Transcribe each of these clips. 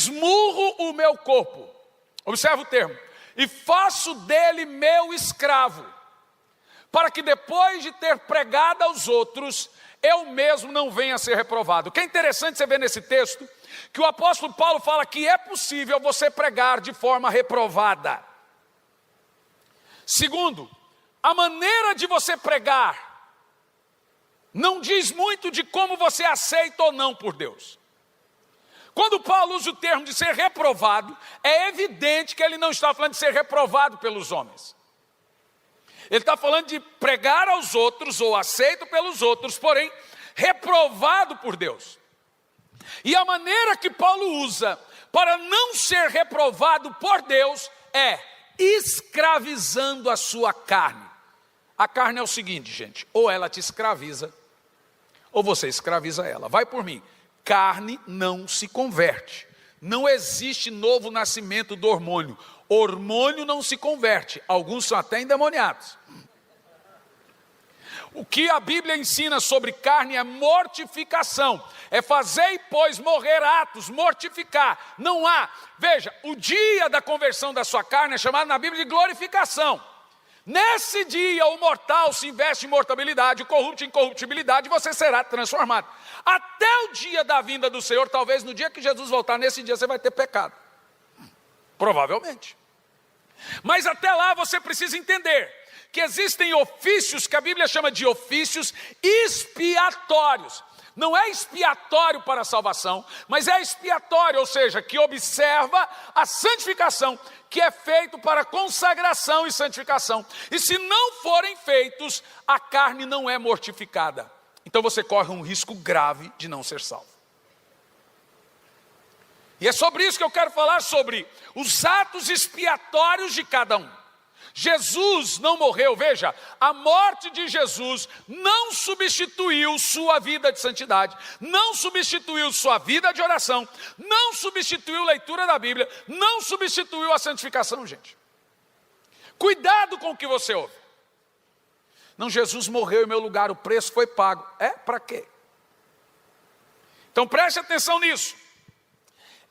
esmurro o meu corpo, observa o termo, e faço dele meu escravo, para que depois de ter pregado aos outros, eu mesmo não venha a ser reprovado. O que é interessante você ver nesse texto, que o apóstolo Paulo fala que é possível você pregar de forma reprovada. Segundo, a maneira de você pregar não diz muito de como você aceita ou não por Deus. Quando Paulo usa o termo de ser reprovado, é evidente que ele não está falando de ser reprovado pelos homens. Ele está falando de pregar aos outros, ou aceito pelos outros, porém reprovado por Deus. E a maneira que Paulo usa para não ser reprovado por Deus é escravizando a sua carne. A carne é o seguinte, gente, ou ela te escraviza, ou você escraviza ela. Vai por mim. Carne não se converte. Não existe novo nascimento do hormônio. Hormônio não se converte. Alguns são até endemoniados. O que a Bíblia ensina sobre carne é mortificação. É fazer, pois, morrer atos, mortificar. Não há. Veja, o dia da conversão da sua carne é chamado na Bíblia de glorificação. Nesse dia o mortal se investe em mortabilidade, o corrupto em incorruptibilidade, e você será transformado. Até o dia da vinda do Senhor, talvez no dia que Jesus voltar, nesse dia você vai ter pecado. Provavelmente. Mas até lá você precisa entender que existem ofícios que a Bíblia chama de ofícios expiatórios. Não é expiatório para a salvação, mas é expiatório, ou seja, que observa a santificação, que é feito para consagração e santificação. E se não forem feitos, a carne não é mortificada. Então você corre um risco grave de não ser salvo. E é sobre isso que eu quero falar, sobre os atos expiatórios de cada um. Jesus não morreu, veja, a morte de Jesus não substituiu sua vida de santidade, não substituiu sua vida de oração, não substituiu leitura da Bíblia, não substituiu a santificação, gente. Cuidado com o que você ouve. Não, Jesus morreu em meu lugar, o preço foi pago. É? Para quê? Então preste atenção nisso.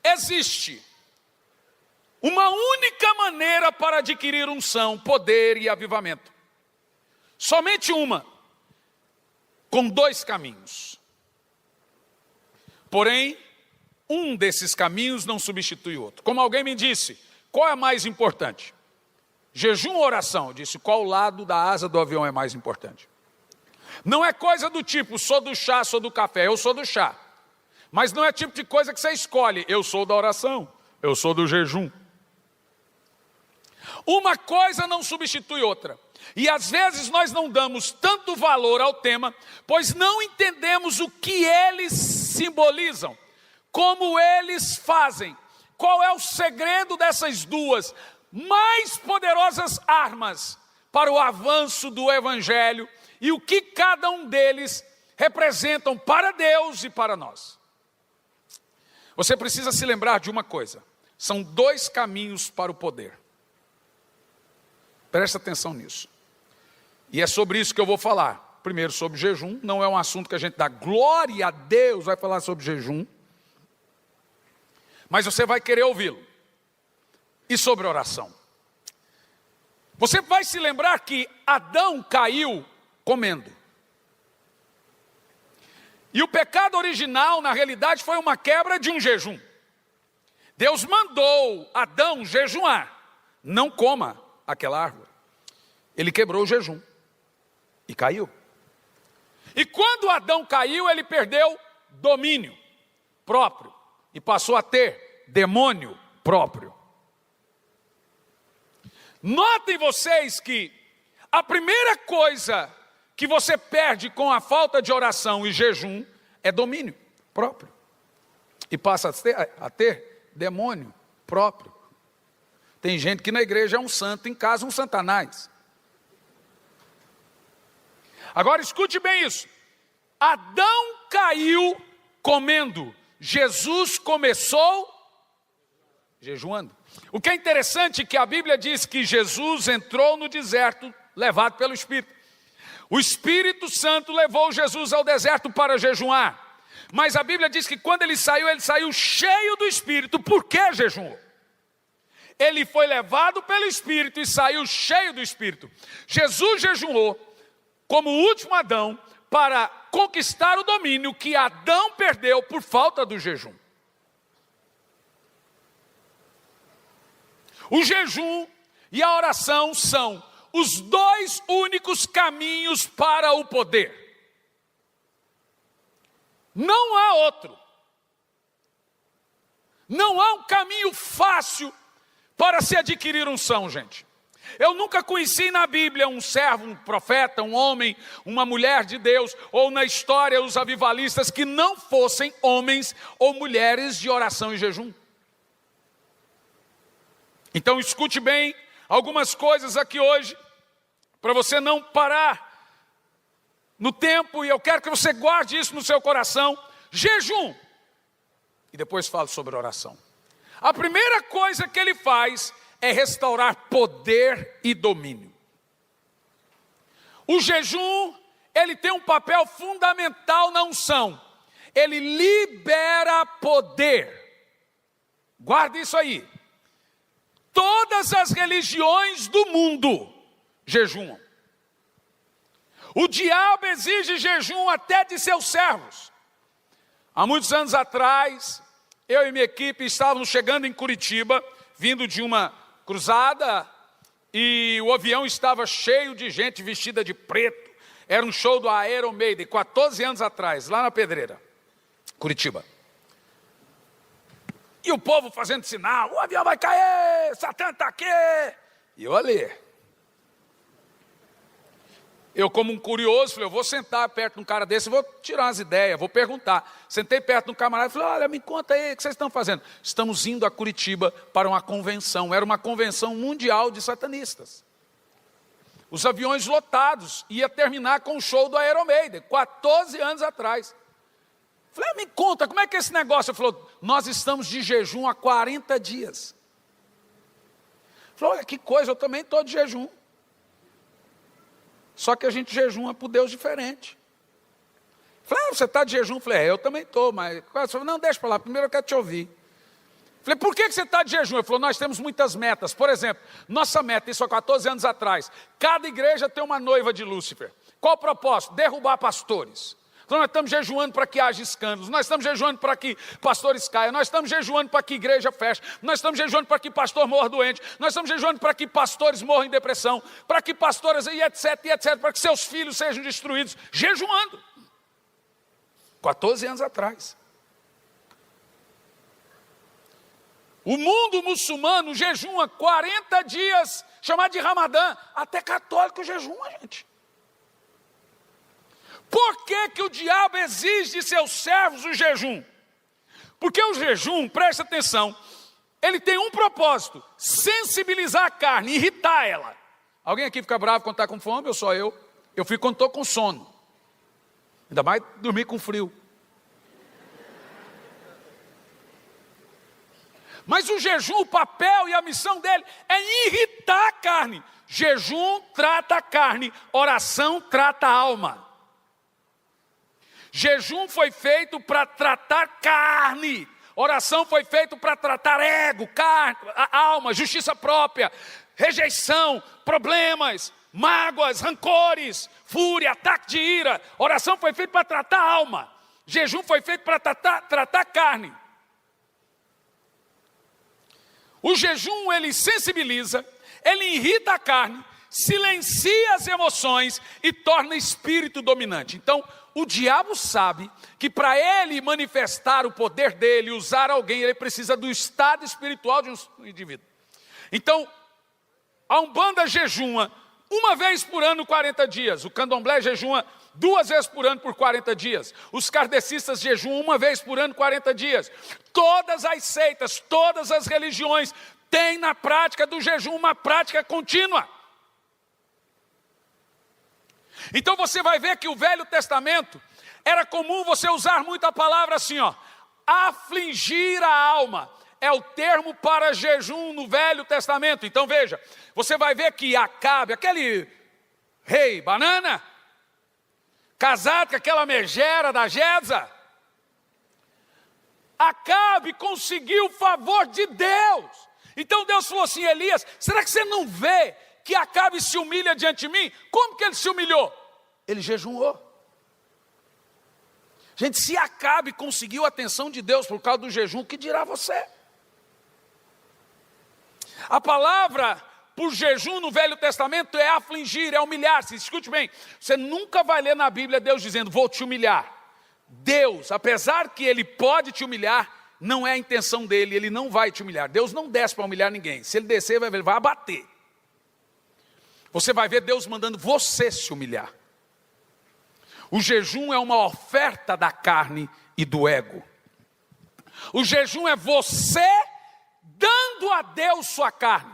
Existe uma única maneira para adquirir unção, poder e avivamento. Somente uma, com dois caminhos. Porém, um desses caminhos não substitui o outro. Como alguém me disse, qual é mais importante? Jejum ou oração? Eu disse, qual lado da asa do avião é mais importante? Não é coisa do tipo, sou do chá, sou do café, eu sou do chá. Mas não é tipo de coisa que você escolhe, eu sou da oração, eu sou do jejum. Uma coisa não substitui outra. E às vezes nós não damos tanto valor ao tema, pois não entendemos o que eles simbolizam, como eles fazem, qual é o segredo dessas duas mais poderosas armas para o avanço do Evangelho e o que cada um deles representam para Deus e para nós. Você precisa se lembrar de uma coisa, são dois caminhos para o poder. Presta atenção nisso. E é sobre isso que eu vou falar. Primeiro sobre jejum, não é um assunto que a gente dá glória a Deus, vai falar sobre jejum. Mas você vai querer ouvi-lo. E sobre oração. Você vai se lembrar que Adão caiu comendo. E o pecado original, na realidade, foi uma quebra de um jejum. Deus mandou Adão jejuar. Não coma aquela árvore. Ele quebrou o jejum e caiu. E quando Adão caiu, ele perdeu domínio próprio e passou a ter demônio próprio. Notem vocês que a primeira coisa que você perde com a falta de oração e jejum é domínio próprio. E passa a ter demônio próprio. Tem gente que na igreja é um santo, em casa um satanás. Agora escute bem isso. Adão caiu comendo. Jesus começou jejuando. O que é interessante é que a Bíblia diz que Jesus entrou no deserto levado pelo Espírito. O Espírito Santo levou Jesus ao deserto para jejuar. Mas a Bíblia diz que quando ele saiu cheio do Espírito. Por que jejuou? Ele foi levado pelo Espírito e saiu cheio do Espírito. Jesus jejuou como o último Adão para conquistar o domínio que Adão perdeu por falta do jejum. O jejum e a oração são os dois únicos caminhos para o poder. Não há outro. Não há um caminho fácil para se adquirir unção, gente. Eu nunca conheci na Bíblia um servo, um profeta, um homem, uma mulher de Deus, ou na história os avivalistas que não fossem homens ou mulheres de oração e jejum. Então escute bem algumas coisas aqui hoje, para você não parar no tempo, e eu quero que você guarde isso no seu coração. Jejum. E depois falo sobre oração. A primeira coisa que ele faz é restaurar poder e domínio. O jejum, ele tem um papel fundamental na unção. Ele libera poder. Guarde isso aí. Todas as religiões do mundo jejuam. O diabo exige jejum até de seus servos. Há muitos anos atrás, eu e minha equipe estávamos chegando em Curitiba, vindo de uma cruzada, e o avião estava cheio de gente vestida de preto. Era um show do Iron Maiden, 14 anos atrás, lá na Pedreira, Curitiba. E o povo fazendo sinal, o avião vai cair, Satã está aqui. E eu ali. Eu, como um curioso, falei, eu vou sentar perto de um cara desse, vou tirar umas ideias, vou perguntar. Sentei perto de um camarada e falei, olha, me conta aí, o que vocês estão fazendo? Estamos indo a Curitiba para uma convenção, era uma convenção mundial de satanistas. Os aviões lotados, ia terminar com o show do Iron Maiden, 14 anos atrás. Falei, me conta, como é que é esse negócio? Ele falou, nós estamos de jejum há 40 dias. Falei, olha que coisa, eu também estou de jejum. Só que a gente jejuma por Deus diferente. Falei, você está de jejum? Falei, eu também estou, mas... Falei, não, deixa para lá, primeiro eu quero te ouvir. Falei, por que você está de jejum? Ele falou, nós temos muitas metas. Por exemplo, nossa meta, isso há 14 anos atrás, cada igreja tem uma noiva de Lúcifer. Qual o propósito? Derrubar pastores. Então nós estamos jejuando para que haja escândalos, nós estamos jejuando para que pastores caiam, nós estamos jejuando para que igreja feche, nós estamos jejuando para que pastor morra doente, nós estamos jejuando para que pastores morram em depressão, para que pastoras e etc, para que seus filhos sejam destruídos, jejuando. 14 anos atrás. O mundo muçulmano jejuma 40 dias, chamado de Ramadã, até católico jejuma, gente. Por que o diabo exige de seus servos o jejum? Porque o jejum, presta atenção, ele tem um propósito, sensibilizar a carne, irritar ela. Alguém aqui fica bravo quando está com fome, ou só eu? Eu fico quando estou com sono. Ainda mais dormir com frio. Mas o jejum, o papel e a missão dele é irritar a carne. Jejum trata a carne, oração trata a alma. Jejum foi feito para tratar carne, oração foi feito para tratar ego, carne, a alma, justiça própria, rejeição, problemas, mágoas, rancores, fúria, ataque de ira. Oração foi feita para tratar a alma, jejum foi feito para tratar carne. O jejum, ele sensibiliza, ele irrita a carne, silencia as emoções e torna espírito dominante. Então, o diabo sabe que para ele manifestar o poder dele, usar alguém, ele precisa do estado espiritual de um indivíduo. Então, a Umbanda jejuma uma vez por ano 40 dias. O Candomblé jejuma 2 vezes por ano por 40 dias. Os kardecistas jejuam uma vez por ano 40 dias. Todas as seitas, todas as religiões têm na prática do jejum uma prática contínua. Então você vai ver que o Velho Testamento era comum você usar muito a palavra assim, ó, afligir a alma. É o termo para jejum no Velho Testamento. Então veja, você vai ver que Acabe, aquele rei banana, casado com aquela megera da Jeza, Acabe conseguiu o favor de Deus. Então Deus falou assim: Elias, será que você não vê que Acabe se humilha diante de mim? Como que ele se humilhou? Ele jejuou. Gente, se Acabe conseguiu a atenção de Deus por causa do jejum, o que dirá você? A palavra por jejum no Velho Testamento é afligir, é humilhar-se. Escute bem, você nunca vai ler na Bíblia Deus dizendo: vou te humilhar. Deus, apesar que Ele pode te humilhar, não é a intenção dele, Ele não vai te humilhar. Deus não desce para humilhar ninguém. Se Ele descer, ele vai abater. Você vai ver Deus mandando você se humilhar. O jejum é uma oferta da carne e do ego. O jejum é você dando a Deus sua carne.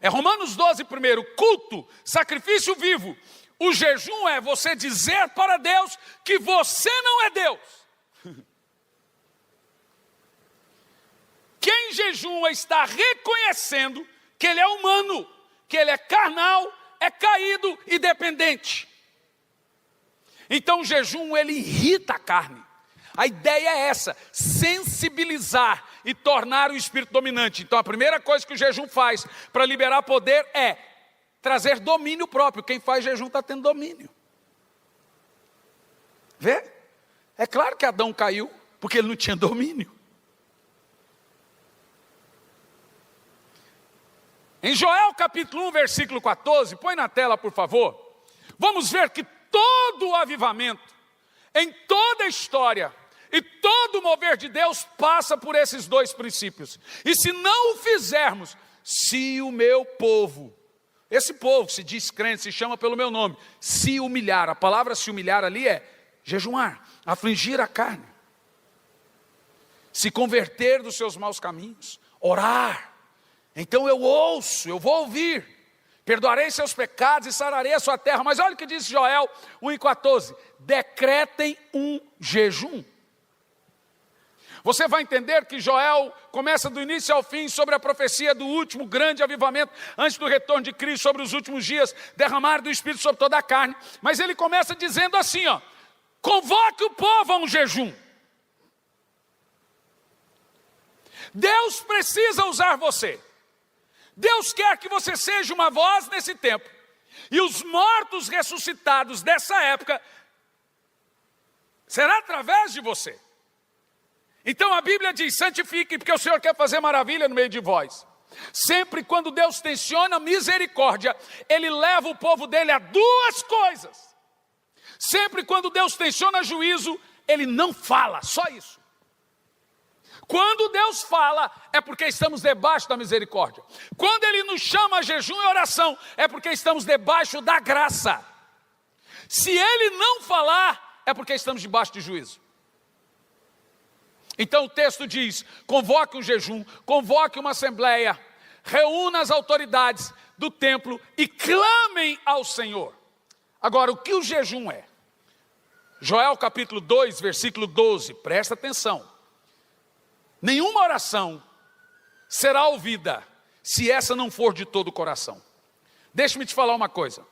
É Romanos 12 primeiro, culto, sacrifício vivo. O jejum é você dizer para Deus que você não é Deus. Quem jejua está reconhecendo que ele é humano, que ele é carnal, é caído e dependente. Então o jejum, ele irrita a carne. A ideia é essa: sensibilizar e tornar o espírito dominante. Então a primeira coisa que o jejum faz para liberar poder é trazer domínio próprio. Quem faz jejum está tendo domínio. Vê? É claro que Adão caiu, porque ele não tinha domínio. Em Joel capítulo 1, versículo 14, põe na tela por favor. Vamos ver que todo o avivamento, em toda a história, e todo o mover de Deus passa por esses dois princípios. E se não o fizermos, se o meu povo, esse povo que se diz crente, se chama pelo meu nome, se humilhar, a palavra se humilhar ali é jejuar, afligir a carne, se converter dos seus maus caminhos, orar, então eu ouço, eu vou ouvir, perdoarei seus pecados e sararei a sua terra. Mas olha o que diz Joel 1,14, decretem um jejum. Você vai entender que Joel começa do início ao fim sobre a profecia do último grande avivamento, antes do retorno de Cristo, sobre os últimos dias, derramar do Espírito sobre toda a carne. Mas ele começa dizendo assim, ó: convoque o povo a um jejum. Deus precisa usar você. Deus quer que você seja uma voz nesse tempo. E os mortos ressuscitados dessa época será através de você. Então a Bíblia diz: santifique, porque o Senhor quer fazer maravilha no meio de vós. Sempre quando Deus tensiona misericórdia, Ele leva o povo dele a duas coisas. Sempre quando Deus tensiona juízo, Ele não fala, só isso. Quando Deus fala, é porque estamos debaixo da misericórdia. Quando Ele nos chama a jejum e oração, é porque estamos debaixo da graça. Se Ele não falar, é porque estamos debaixo de juízo. Então o texto diz: convoque um jejum, convoque uma assembleia, reúna as autoridades do templo e clamem ao Senhor. Agora, o que o jejum é? Joel capítulo 2, versículo 12, presta atenção. Nenhuma oração será ouvida se essa não for de todo o coração. Deixa-me te falar uma coisa.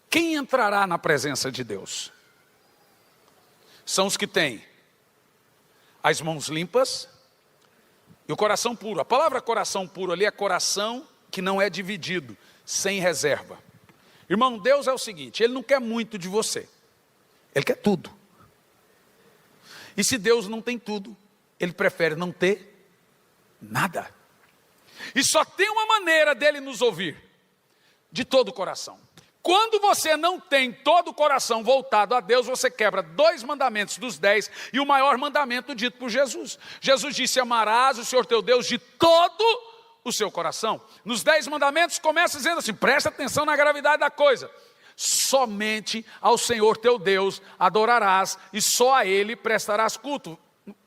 Quem entrará na presença de Deus? São os que têm as mãos limpas e o coração puro. A palavra coração puro ali é coração que não é dividido, sem reserva. Irmão, Deus é o seguinte: Ele não quer muito de você, Ele quer tudo. E se Deus não tem tudo, Ele prefere não ter nada. E só tem uma maneira dele nos ouvir: de todo o coração. Quando você não tem todo o coração voltado a Deus, você quebra 2 mandamentos dos 10 e o maior mandamento dito por Jesus. Jesus disse: amarás o Senhor teu Deus de todo o seu coração. Nos 10 mandamentos começa dizendo assim, presta atenção na gravidade da coisa: somente ao Senhor teu Deus adorarás e só a Ele prestarás culto.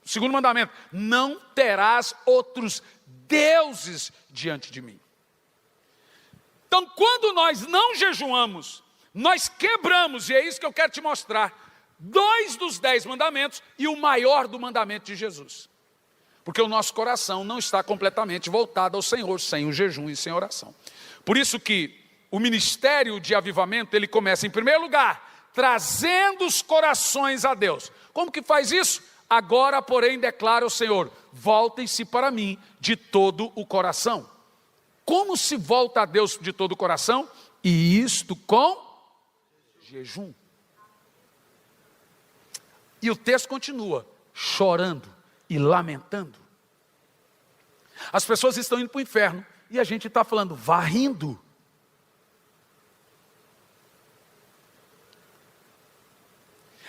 Segundo mandamento: não terás outros deuses diante de mim. Então, quando nós não jejuamos, nós quebramos, e é isso que eu quero te mostrar, 2 dos 10 mandamentos e o maior do mandamento de Jesus. Porque o nosso coração não está completamente voltado ao Senhor, sem o jejum e sem oração. Por isso que o ministério de avivamento, ele começa em primeiro lugar, trazendo os corações a Deus. Como que faz isso? Agora, porém, declara o Senhor, voltem-se para mim de todo o coração. Como se volta a Deus de todo o coração? E isto com jejum. E o texto continua, chorando e lamentando. As pessoas estão indo para o inferno e a gente está falando, vá rindo.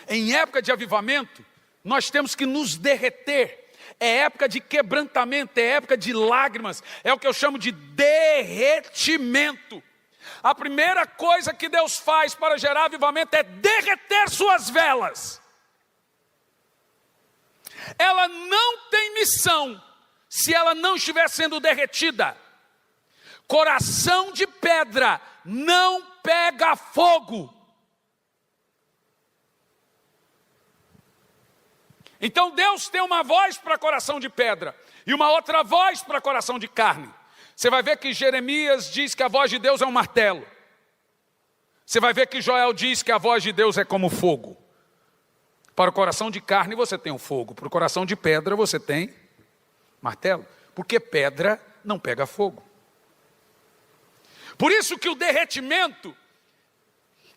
Em época de avivamento, nós temos que nos derreter. É época de quebrantamento, é época de lágrimas, é o que eu chamo de derretimento. A primeira coisa que Deus faz para gerar avivamento é derreter suas velas. Ela não tem missão se ela não estiver sendo derretida. Coração de pedra não pega fogo. Então Deus tem uma voz para coração de pedra e uma outra voz para coração de carne. Você vai ver que Jeremias diz que a voz de Deus é um martelo. Você vai ver que Joel diz que a voz de Deus é como fogo. Para o coração de carne você tem o fogo, para o coração de pedra você tem martelo, porque pedra não pega fogo. Por isso que o derretimento,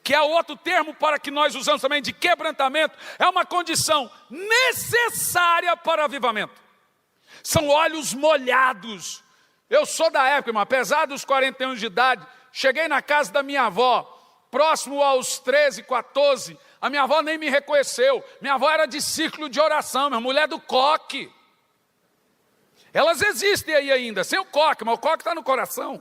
que é o outro termo para que nós usamos também de quebrantamento, é uma condição necessária para avivamento. São olhos molhados. Eu sou da época, irmão, apesar dos 40 anos de idade, cheguei na casa da minha avó, próximo aos 13, 14, a minha avó nem me reconheceu. Minha avó era de círculo de oração, minha mulher do coque. Elas existem aí ainda, sem o coque, mas o coque está no coração.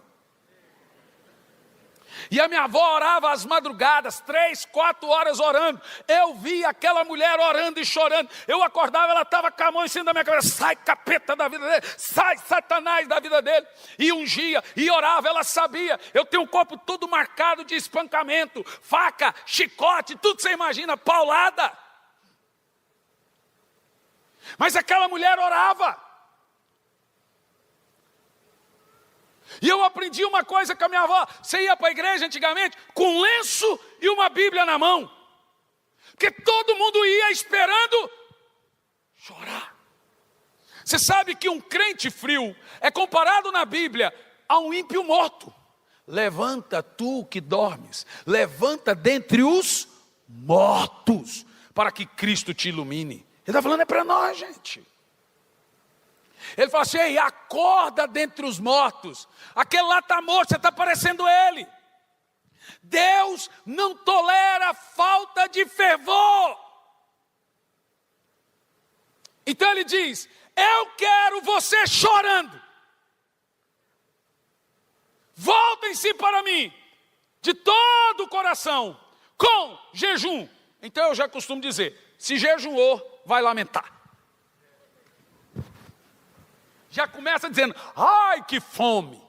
E a minha avó orava às madrugadas, 3, 4 horas orando. Eu vi aquela mulher orando e chorando. Eu acordava, ela estava com a mão em cima da minha cabeça. Sai capeta da vida dele, sai Satanás da vida dele. E ungia, e orava, ela sabia. Eu tenho um corpo todo marcado de espancamento, faca, chicote, tudo que você imagina, paulada. Mas aquela mulher orava. E eu aprendi uma coisa com a minha avó. Você ia para a igreja antigamente com um lenço e uma Bíblia na mão. Porque todo mundo ia esperando chorar. Você sabe que um crente frio é comparado na Bíblia a um ímpio morto. Levanta tu que dormes, levanta dentre os mortos, para que Cristo te ilumine. Ele está falando é para nós, gente. Ele fala assim, ei, acorda dentre os mortos. Aquele lá está morto, você está parecendo ele. Deus não tolera falta de fervor. Então ele diz, eu quero você chorando. Voltem-se para mim, de todo o coração, com jejum. Então eu já costumo dizer, se jejuou, vai lamentar. Já começa dizendo, ai que fome.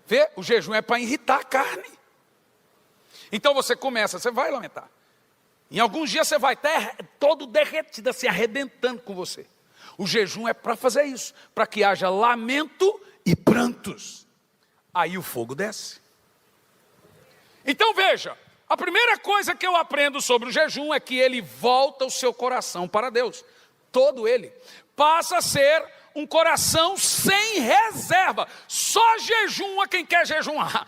Vê, o jejum é para irritar a carne. Então você começa, você vai lamentar. Em alguns dias você vai estar todo derretido, se arrebentando com você. O jejum é para fazer isso, para que haja lamento e prantos. Aí o fogo desce. Então veja, a primeira coisa que eu aprendo sobre o jejum é que ele volta o seu coração para Deus. Todo ele passa a ser um coração sem reserva. Só jejuma quem quer jejuar.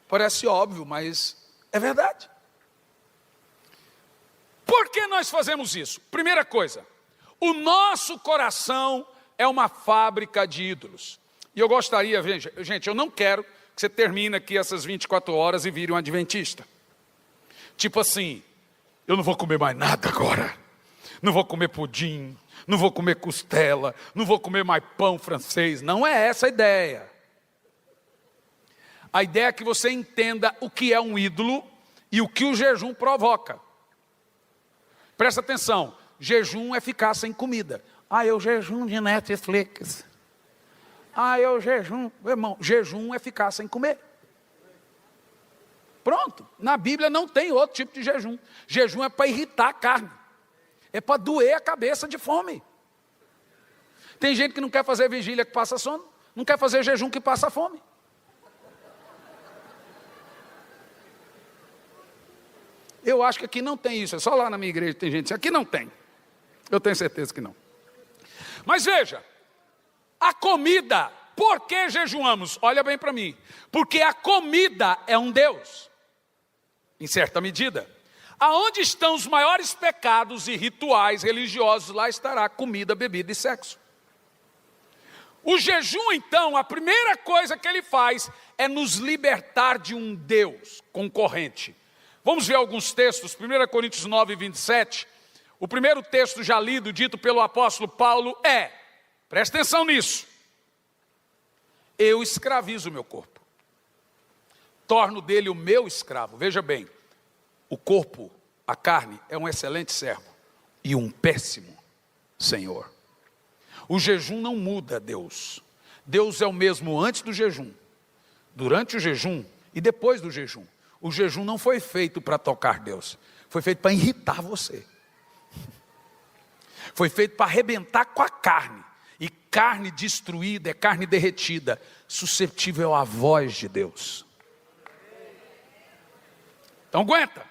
Parece óbvio, mas é verdade. Por que nós fazemos isso? Primeira coisa, o nosso coração é uma fábrica de ídolos. E eu gostaria, gente, eu não quero que você termine aqui essas 24 horas e vire um adventista. Tipo assim, eu não vou comer mais nada agora. Não vou comer pudim, não vou comer costela, não vou comer mais pão francês. Não é essa a ideia. A ideia é que você entenda o que é um ídolo e o que o jejum provoca. Presta atenção, jejum é ficar sem comida. Ah, eu jejum de Netflix. Ah, eu jejum. Meu irmão, jejum é ficar sem comer. Pronto, na Bíblia não tem outro tipo de jejum. Jejum é para irritar a carne. É para doer a cabeça de fome. Tem gente que não quer fazer vigília que passa sono, não quer fazer jejum que passa fome. Eu acho que aqui não tem isso, é só lá na minha igreja que tem gente. Aqui não tem. Eu tenho certeza que não. Mas veja, a comida, por que jejuamos? Olha bem para mim. Porque a comida é um Deus, em certa medida. Aonde estão os maiores pecados e rituais religiosos, lá estará comida, bebida e sexo. O jejum, então, a primeira coisa que ele faz é nos libertar de um Deus concorrente. Vamos ver alguns textos, 1 Coríntios 9, 27. O primeiro texto já lido, dito pelo apóstolo Paulo é, presta atenção nisso, eu escravizo o meu corpo, torno dele o meu escravo. Veja bem, o corpo, a carne, é um excelente servo e um péssimo senhor. O jejum não muda Deus. Deus é o mesmo antes do jejum, durante o jejum e depois do jejum. O jejum não foi feito para tocar Deus, foi feito para irritar você. Foi feito para arrebentar com a carne. E carne destruída é carne derretida, suscetível à voz de Deus. Então aguenta.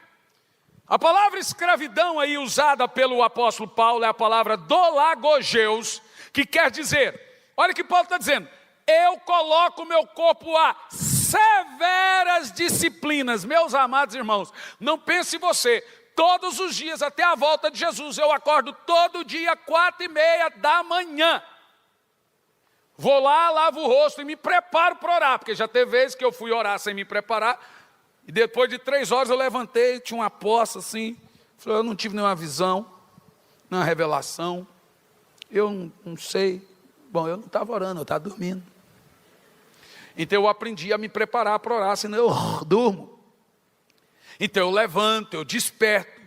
A palavra escravidão aí usada pelo apóstolo Paulo é a palavra dolagogeus, que quer dizer, olha o que Paulo está dizendo, eu coloco meu corpo a severas disciplinas. Meus amados irmãos, não pense você, todos os dias até a volta de Jesus, eu acordo todo dia 4:30 da manhã. Vou lá, lavo o rosto e me preparo para orar, porque já teve vezes que eu fui orar sem me preparar, e depois de 3 horas eu levantei, tinha uma poça assim, falei, eu não tive nenhuma visão, nenhuma revelação, eu não sei, bom, eu não estava orando, eu estava dormindo. Então eu aprendi a me preparar para orar, senão eu durmo. Então eu levanto, eu desperto.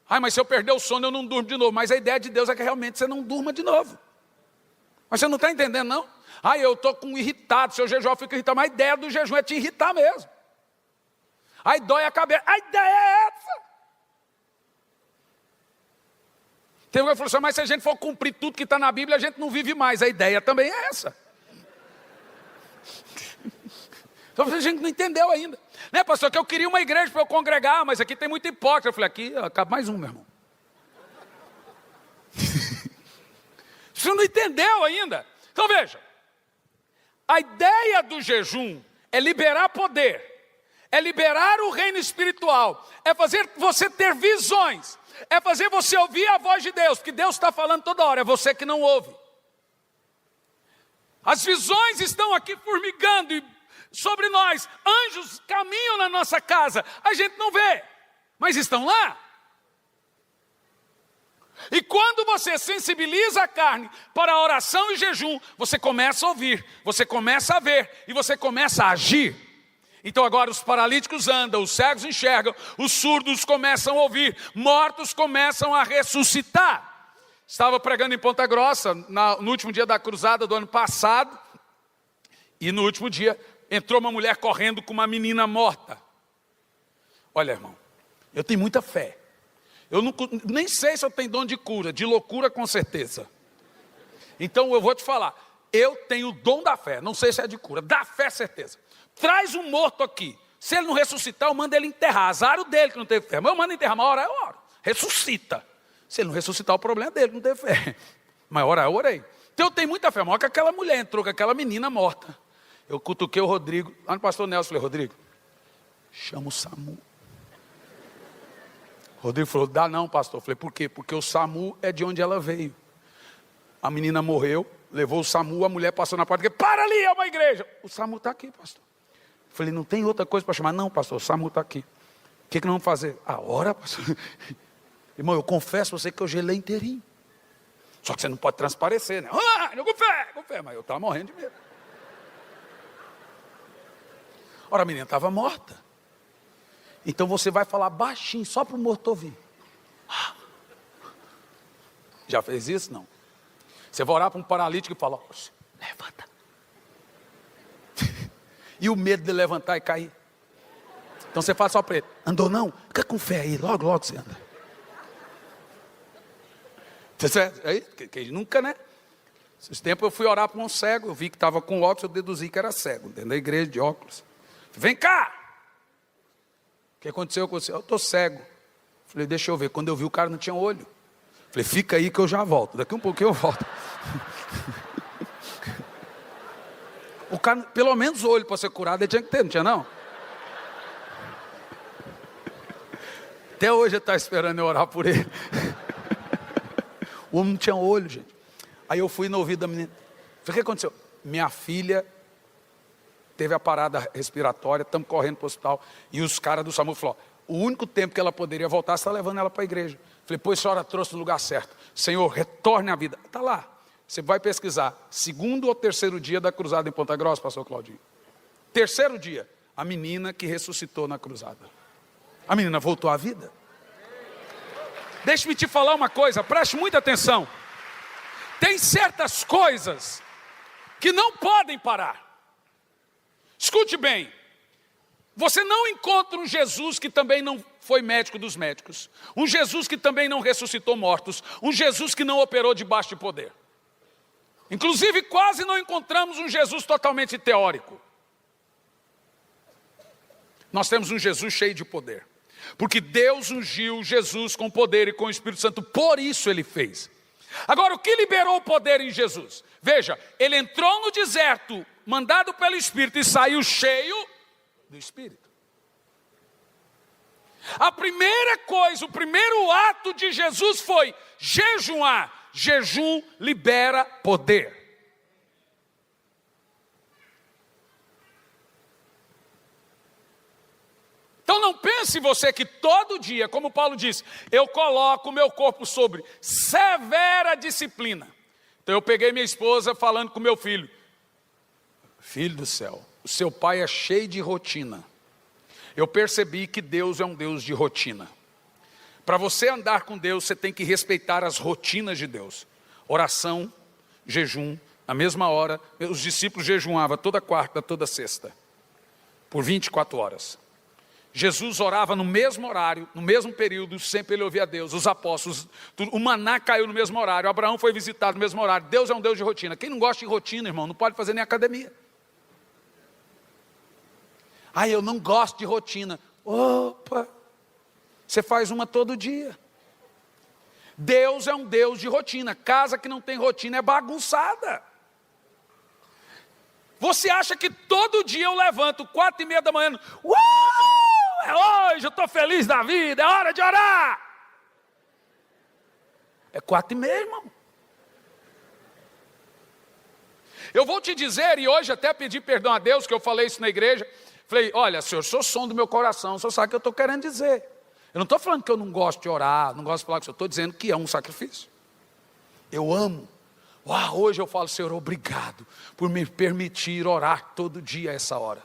Ai, mas se eu perder o sono eu não durmo de novo. Mas a ideia de Deus é que realmente você não durma de novo. Mas você não está entendendo não? Ai, eu estou irritado, se eu jejuar eu fico irritado. Mas a ideia do jejum é te irritar mesmo. Aí dói a cabeça, a ideia é essa. Tem alguém que falou assim, mas se a gente for cumprir tudo que está na Bíblia, a gente não vive mais. A ideia também é essa. Só que a gente não entendeu ainda. Né, pastor, que eu queria uma igreja para eu congregar, mas aqui tem muito hipócrita. Eu falei, aqui acaba mais um, meu irmão. Você não entendeu ainda. Então veja, a ideia do jejum é liberar poder, é liberar o reino espiritual, é fazer você ter visões, é fazer você ouvir a voz de Deus, porque Deus está falando toda hora, é você que não ouve. As visões estão aqui formigando sobre nós, anjos caminham na nossa casa, a gente não vê, mas estão lá. E quando você sensibiliza a carne para a oração e jejum, você começa a ouvir, você começa a ver e você começa a agir. Então agora os paralíticos andam, os cegos enxergam, os surdos começam a ouvir, mortos começam a ressuscitar. Estava pregando em Ponta Grossa no último dia da cruzada do ano passado, e no último dia entrou uma mulher correndo com uma menina morta. Olha, irmão, eu tenho muita fé. Eu nem sei se eu tenho dom de cura, de loucura com certeza. Então eu vou te falar, eu tenho o dom da fé, não sei se é de cura, da fé certeza. Traz um morto aqui, se ele não ressuscitar eu mando ele enterrar, azar o dele que não teve fé. Mas eu mando enterrar, uma hora eu oro, ressuscita. Se ele não ressuscitar o problema é dele, não teve fé. Mas orar eu orei. Então eu tenho muita fé, maior que aquela mulher entrou com aquela menina morta. Eu cutuquei o Rodrigo, lá no pastor Nelson, falei, Rodrigo, chama o SAMU. Rodrigo falou, dá não, pastor. Eu falei, por quê? Porque o SAMU é de onde ela veio. A menina morreu, levou o SAMU, a mulher passou na porta, para ali, é uma igreja. O SAMU está aqui, pastor. Eu falei, não tem outra coisa para chamar? Não, pastor, o SAMU está aqui. O que nós vamos fazer? A hora, pastor. Irmão, eu confesso a você que eu gelei inteirinho. Só que você não pode transparecer, né? Ah, com fé, mas eu estava morrendo de medo. Ora, a menina estava morta. Então você vai falar baixinho, só para o morto ouvir. Já fez isso? Não. Você vai orar para um paralítico e fala, levanta. E o medo de levantar e cair. Então você fala só para ele, andou não? Fica com fé aí, logo, logo você anda. Aí, que nunca, né? Esses tempos eu fui orar para um cego, eu vi que estava com óculos, eu deduzi que era cego, dentro da igreja de óculos. Vem cá! que aconteceu com você? Eu estou cego. Falei, deixa eu ver. Quando eu vi, o cara não tinha olho. Falei, fica aí que eu já volto. Daqui um pouquinho eu volto. O cara, pelo menos olho para ser curado, ele tinha que ter, não tinha não? Até hoje ele está esperando eu orar por ele. O homem não tinha olho, gente. Aí eu fui no ouvido da menina. Falei, o que aconteceu? Minha filha teve a parada respiratória, estamos correndo para o hospital. E os caras do SAMU falaram, o único tempo que ela poderia voltar, você está levando ela para a igreja. Falei, pois a senhora trouxe no lugar certo. Senhor, retorne a vida. Está lá. Você vai pesquisar. 2º ou 3º dia da cruzada em Ponta Grossa, pastor Claudinho. 3º dia, a menina que ressuscitou na cruzada. A menina voltou à vida. Deixe-me te falar uma coisa, preste muita atenção. Tem certas coisas que não podem parar. Escute bem. Você não encontra um Jesus que também não foi médico dos médicos. Um Jesus que também não ressuscitou mortos. Um Jesus que não operou debaixo de poder. Inclusive, quase não encontramos um Jesus totalmente teórico. Nós temos um Jesus cheio de poder. Porque Deus ungiu Jesus com poder e com o Espírito Santo. Por isso ele fez. Agora, o que liberou o poder em Jesus? Veja, ele entrou no deserto, mandado pelo Espírito, e saiu cheio do Espírito. A primeira coisa, o primeiro ato de Jesus foi jejuar. Jejum libera poder. Então não pense você que todo dia, como Paulo disse, eu coloco o meu corpo sobre severa disciplina. Então eu peguei minha esposa falando com meu filho. Filho do céu, o seu pai é cheio de rotina. Eu percebi que Deus é um Deus de rotina. Para você andar com Deus, você tem que respeitar as rotinas de Deus. Oração, jejum, na mesma hora. Os discípulos jejuavam toda quarta, toda sexta, por 24 horas. Jesus orava no mesmo horário, no mesmo período, sempre ele ouvia a Deus. Os apóstolos, o maná caiu no mesmo horário, Abraão foi visitado no mesmo horário. Deus é um Deus de rotina. Quem não gosta de rotina, irmão, não pode fazer nem academia. Ah, eu não gosto de rotina. Opa! Você faz uma todo dia. Deus é um Deus de rotina. Casa que não tem rotina é bagunçada. Você acha que todo dia eu levanto 4h30 da manhã, é hoje, eu estou feliz da vida, é hora de orar. É 4h30, irmão. Eu vou te dizer, e hoje até pedi perdão a Deus, que eu falei isso na igreja. Falei, olha, senhor, sou som do meu coração, o senhor sabe o que eu estou querendo dizer. Eu não estou falando que eu não gosto de orar, não gosto de falar com o senhor, estou dizendo que é um sacrifício. Eu amo. Hoje eu falo, Senhor, obrigado por me permitir orar todo dia a essa hora.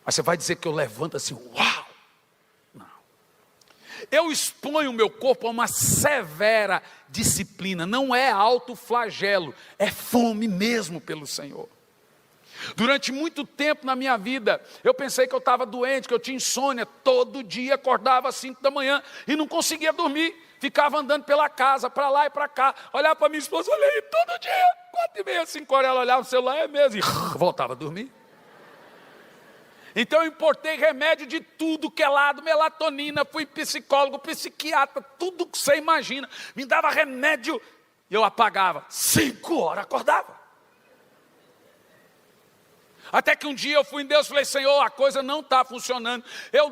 Mas você vai dizer que eu levanto assim, uau! Não. Eu exponho o meu corpo a uma severa disciplina, não é autoflagelo, é fome mesmo pelo Senhor. Durante muito tempo na minha vida, eu pensei que eu estava doente, que eu tinha insônia. Todo dia acordava às 5 da manhã e não conseguia dormir. Ficava andando pela casa, para lá e para cá. Olhava para minha esposa, olhei todo dia, 4h30, 5 horas, ela olhava no celular, é mesmo, e voltava a dormir. Então eu importei remédio de tudo que é lado, melatonina, fui psicólogo, psiquiatra, tudo que você imagina. Me dava remédio e eu apagava. 5 horas acordava. Até que um dia eu fui em Deus e falei, Senhor, a coisa não está funcionando. Eu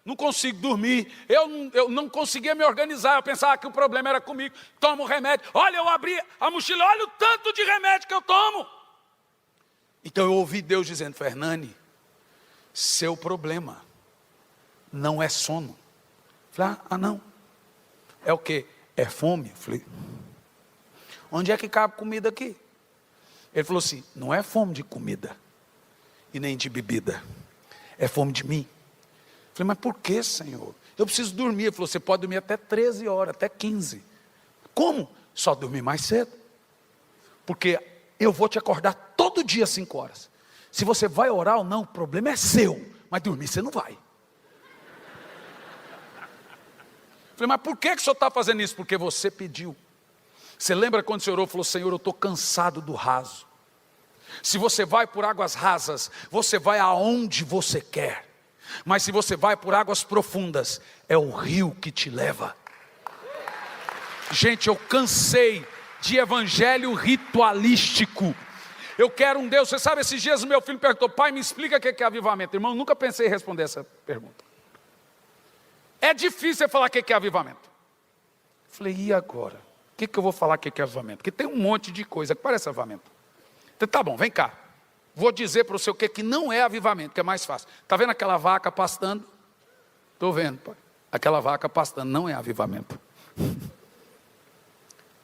não consigo dormir, eu não conseguia me organizar. Eu pensava que o problema era comigo. Tomo remédio. Olha, eu abri a mochila, olha o tanto de remédio que eu tomo. Então eu ouvi Deus dizendo, Fernani, seu problema não é sono. Falei, não. É o quê? É fome. Falei, onde é que cabe comida aqui? Ele falou assim, não é fome de comida e nem de bebida, é fome de mim. Falei, mas por que, Senhor? Eu preciso dormir. Ele falou, você pode dormir até 13 horas, até 15. Como? Só dormir mais cedo. Porque eu vou te acordar todo dia às 5 horas. Se você vai orar ou não, o problema é seu. Mas dormir você não vai. Falei, mas por que o senhor está fazendo isso? Porque você pediu. Você lembra quando o senhor orou e falou, Senhor, eu estou cansado do raso. Se você vai por águas rasas, você vai aonde você quer. Mas se você vai por águas profundas, é o rio que te leva. Gente, eu cansei de evangelho ritualístico. Eu quero um Deus. Você sabe, esses dias o meu filho perguntou: pai, me explica o que é avivamento. Irmão, nunca pensei em responder essa pergunta. É difícil eu falar o que é avivamento. Eu falei, e agora? O que eu vou falar o que é avivamento? Porque tem um monte de coisa que parece avivamento. Então, tá bom, vem cá. Vou dizer para você o que não é avivamento, que é mais fácil. Está vendo aquela vaca pastando? Estou vendo, pai. Aquela vaca pastando não é avivamento.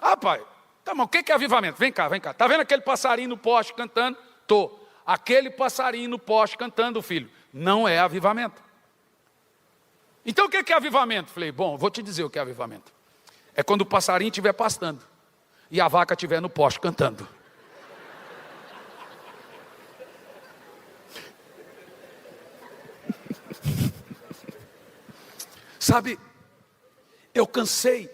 Ah, pai, tá bom, o que é avivamento? Vem cá, vem cá. Está vendo aquele passarinho no poste cantando? Estou. Aquele passarinho no poste cantando, filho, não é avivamento. Então o que é avivamento? Falei, bom, vou te dizer o que é avivamento. É quando o passarinho estiver pastando e a vaca estiver no poste cantando. Sabe, eu cansei.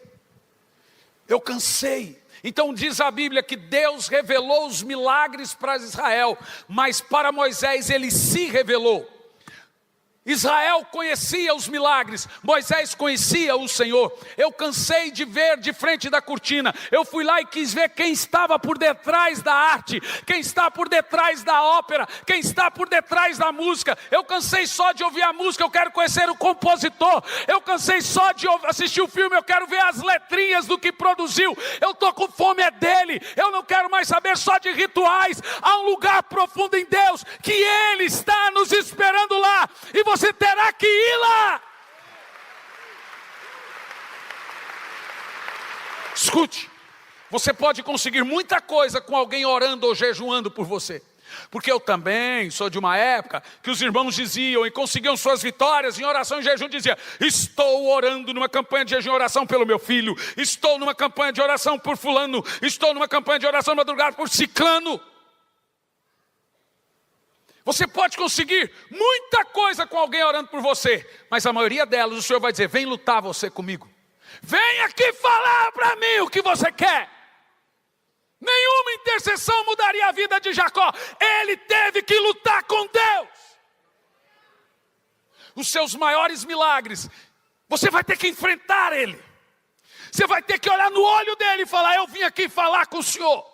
Então diz a Bíblia que Deus revelou os milagres para Israel, mas para Moisés ele se revelou. Israel conhecia os milagres, Moisés conhecia o Senhor. Eu cansei de ver de frente da cortina. Eu fui lá e quis ver quem estava por detrás da arte, quem está por detrás da ópera, quem está por detrás da música. Eu cansei só de ouvir a música, eu quero conhecer o compositor. Eu cansei só de assistir o filme, eu quero ver as letrinhas do que produziu. Eu estou com fome dele, eu não quero mais saber só de rituais. Há um lugar profundo em Deus, que Ele está nos esperando lá, e você terá que ir lá. Escute, você pode conseguir muita coisa com alguém orando ou jejuando por você. Porque eu também sou de uma época que os irmãos diziam e conseguiam suas vitórias em oração e jejum. Dizia, estou orando numa campanha de jejum e oração pelo meu filho. Estou numa campanha de oração por fulano. Estou numa campanha de oração madrugada por ciclano. Você pode conseguir muita coisa com alguém orando por você, mas a maioria delas o Senhor vai dizer, vem lutar você comigo. Vem aqui falar para mim o que você quer. Nenhuma intercessão mudaria a vida de Jacó. Ele teve que lutar com Deus. Os seus maiores milagres, você vai ter que enfrentar ele. Você vai ter que olhar no olho dele e falar, eu vim aqui falar com o Senhor.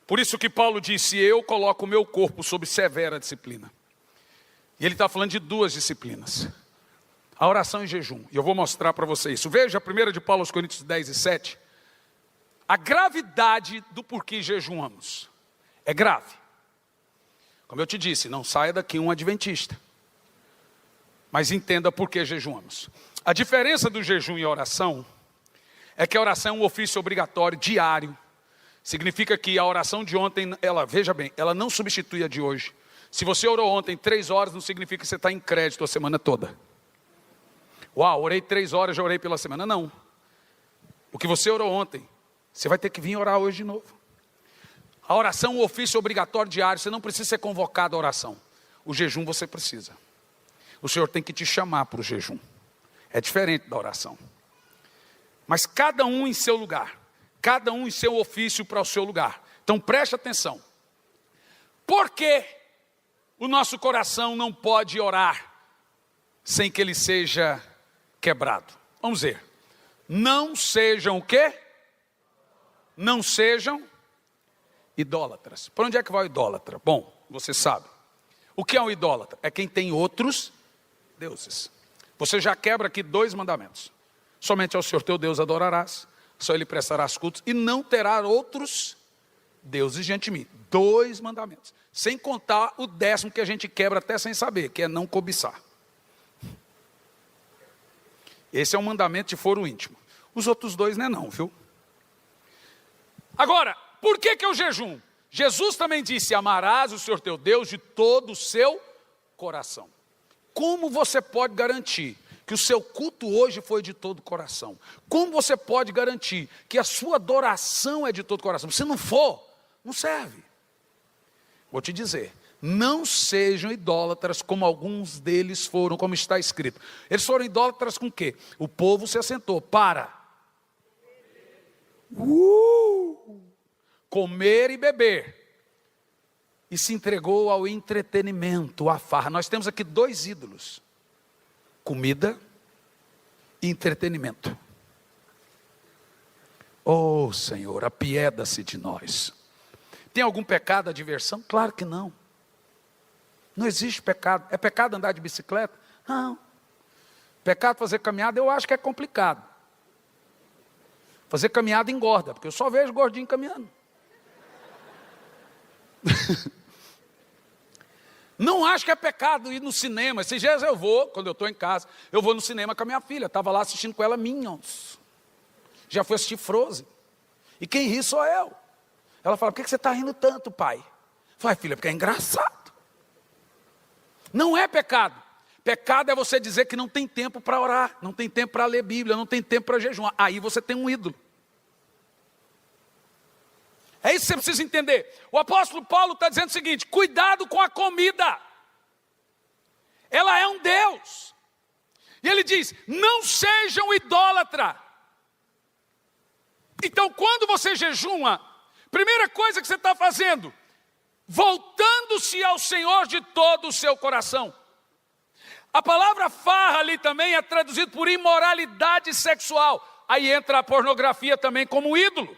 Por isso que Paulo disse, eu coloco o meu corpo sob severa disciplina. E ele está falando de duas disciplinas. A oração e jejum. E eu vou mostrar para você isso. Veja a primeira de Paulo aos Coríntios 10:7. A gravidade do porquê jejuamos. É grave. Como eu te disse, não saia daqui um adventista. Mas entenda por que jejuamos. A diferença do jejum e oração é que a oração é um ofício obrigatório, diário. Significa que a oração de ontem, veja bem, ela não substitui a de hoje. Se você orou ontem 3 horas, não significa que você está em crédito a semana toda. Uau, orei 3 horas, já orei pela semana. Não. O que você orou ontem, você vai ter que vir orar hoje de novo. A oração é um ofício obrigatório diário, você não precisa ser convocado à oração. O jejum você precisa. O Senhor tem que te chamar para o jejum. É diferente da oração. Mas cada um em seu lugar. Cada um em seu ofício para o seu lugar. Então preste atenção. Por que o nosso coração não pode orar sem que ele seja quebrado? Vamos ver. Não sejam o quê? Não sejam idólatras. Para onde é que vai o idólatra? Bom, você sabe. O que é um idólatra? É quem tem outros deuses. Você já quebra aqui 2 mandamentos. Somente ao Senhor teu Deus adorarás. Só ele prestarás cultos e não terá outros deuses diante de mim. 2 mandamentos. Sem contar o 10º que a gente quebra até sem saber, que é não cobiçar. Esse é um mandamento de foro íntimo. Os outros 2 não, viu? Agora, por que é o jejum? Jesus também disse, amarás o Senhor teu Deus de todo o seu coração. Como você pode garantir que o seu culto hoje foi de todo o coração? Como você pode garantir que a sua adoração é de todo o coração? Se não for, não serve. Vou te dizer, Não sejam idólatras como alguns deles foram, como está escrito. Eles foram idólatras com o quê? O povo se assentou para comer e beber. E se entregou ao entretenimento, à farra. Nós temos aqui 2 ídolos: comida e entretenimento. Oh Senhor, apieda-se de nós. Tem algum pecado a diversão? Claro que não. Não existe pecado. É pecado andar de bicicleta? Não. Pecado fazer caminhada, eu acho que é complicado. Fazer caminhada engorda, porque eu só vejo gordinho caminhando. Não acho que é pecado ir no cinema. Esses dias eu vou, quando eu estou em casa, eu vou no cinema com a minha filha. Estava lá assistindo com ela Minions. Já fui assistir Frozen. E quem ri sou eu. Ela fala: por que você está rindo tanto, pai? Eu falei: filha, porque é engraçado. Não é pecado. Pecado é você dizer que não tem tempo para orar, não tem tempo para ler Bíblia, não tem tempo para jejuar. Aí você tem um ídolo. É isso que você precisa entender. O apóstolo Paulo está dizendo o seguinte: cuidado com a comida. Ela é um Deus. E ele diz: não sejam idólatras. Então quando você jejuma, primeira coisa que você está fazendo, voltando-se ao Senhor de todo o seu coração. A palavra farra ali também é traduzida por imoralidade sexual. Aí entra a pornografia também como ídolo.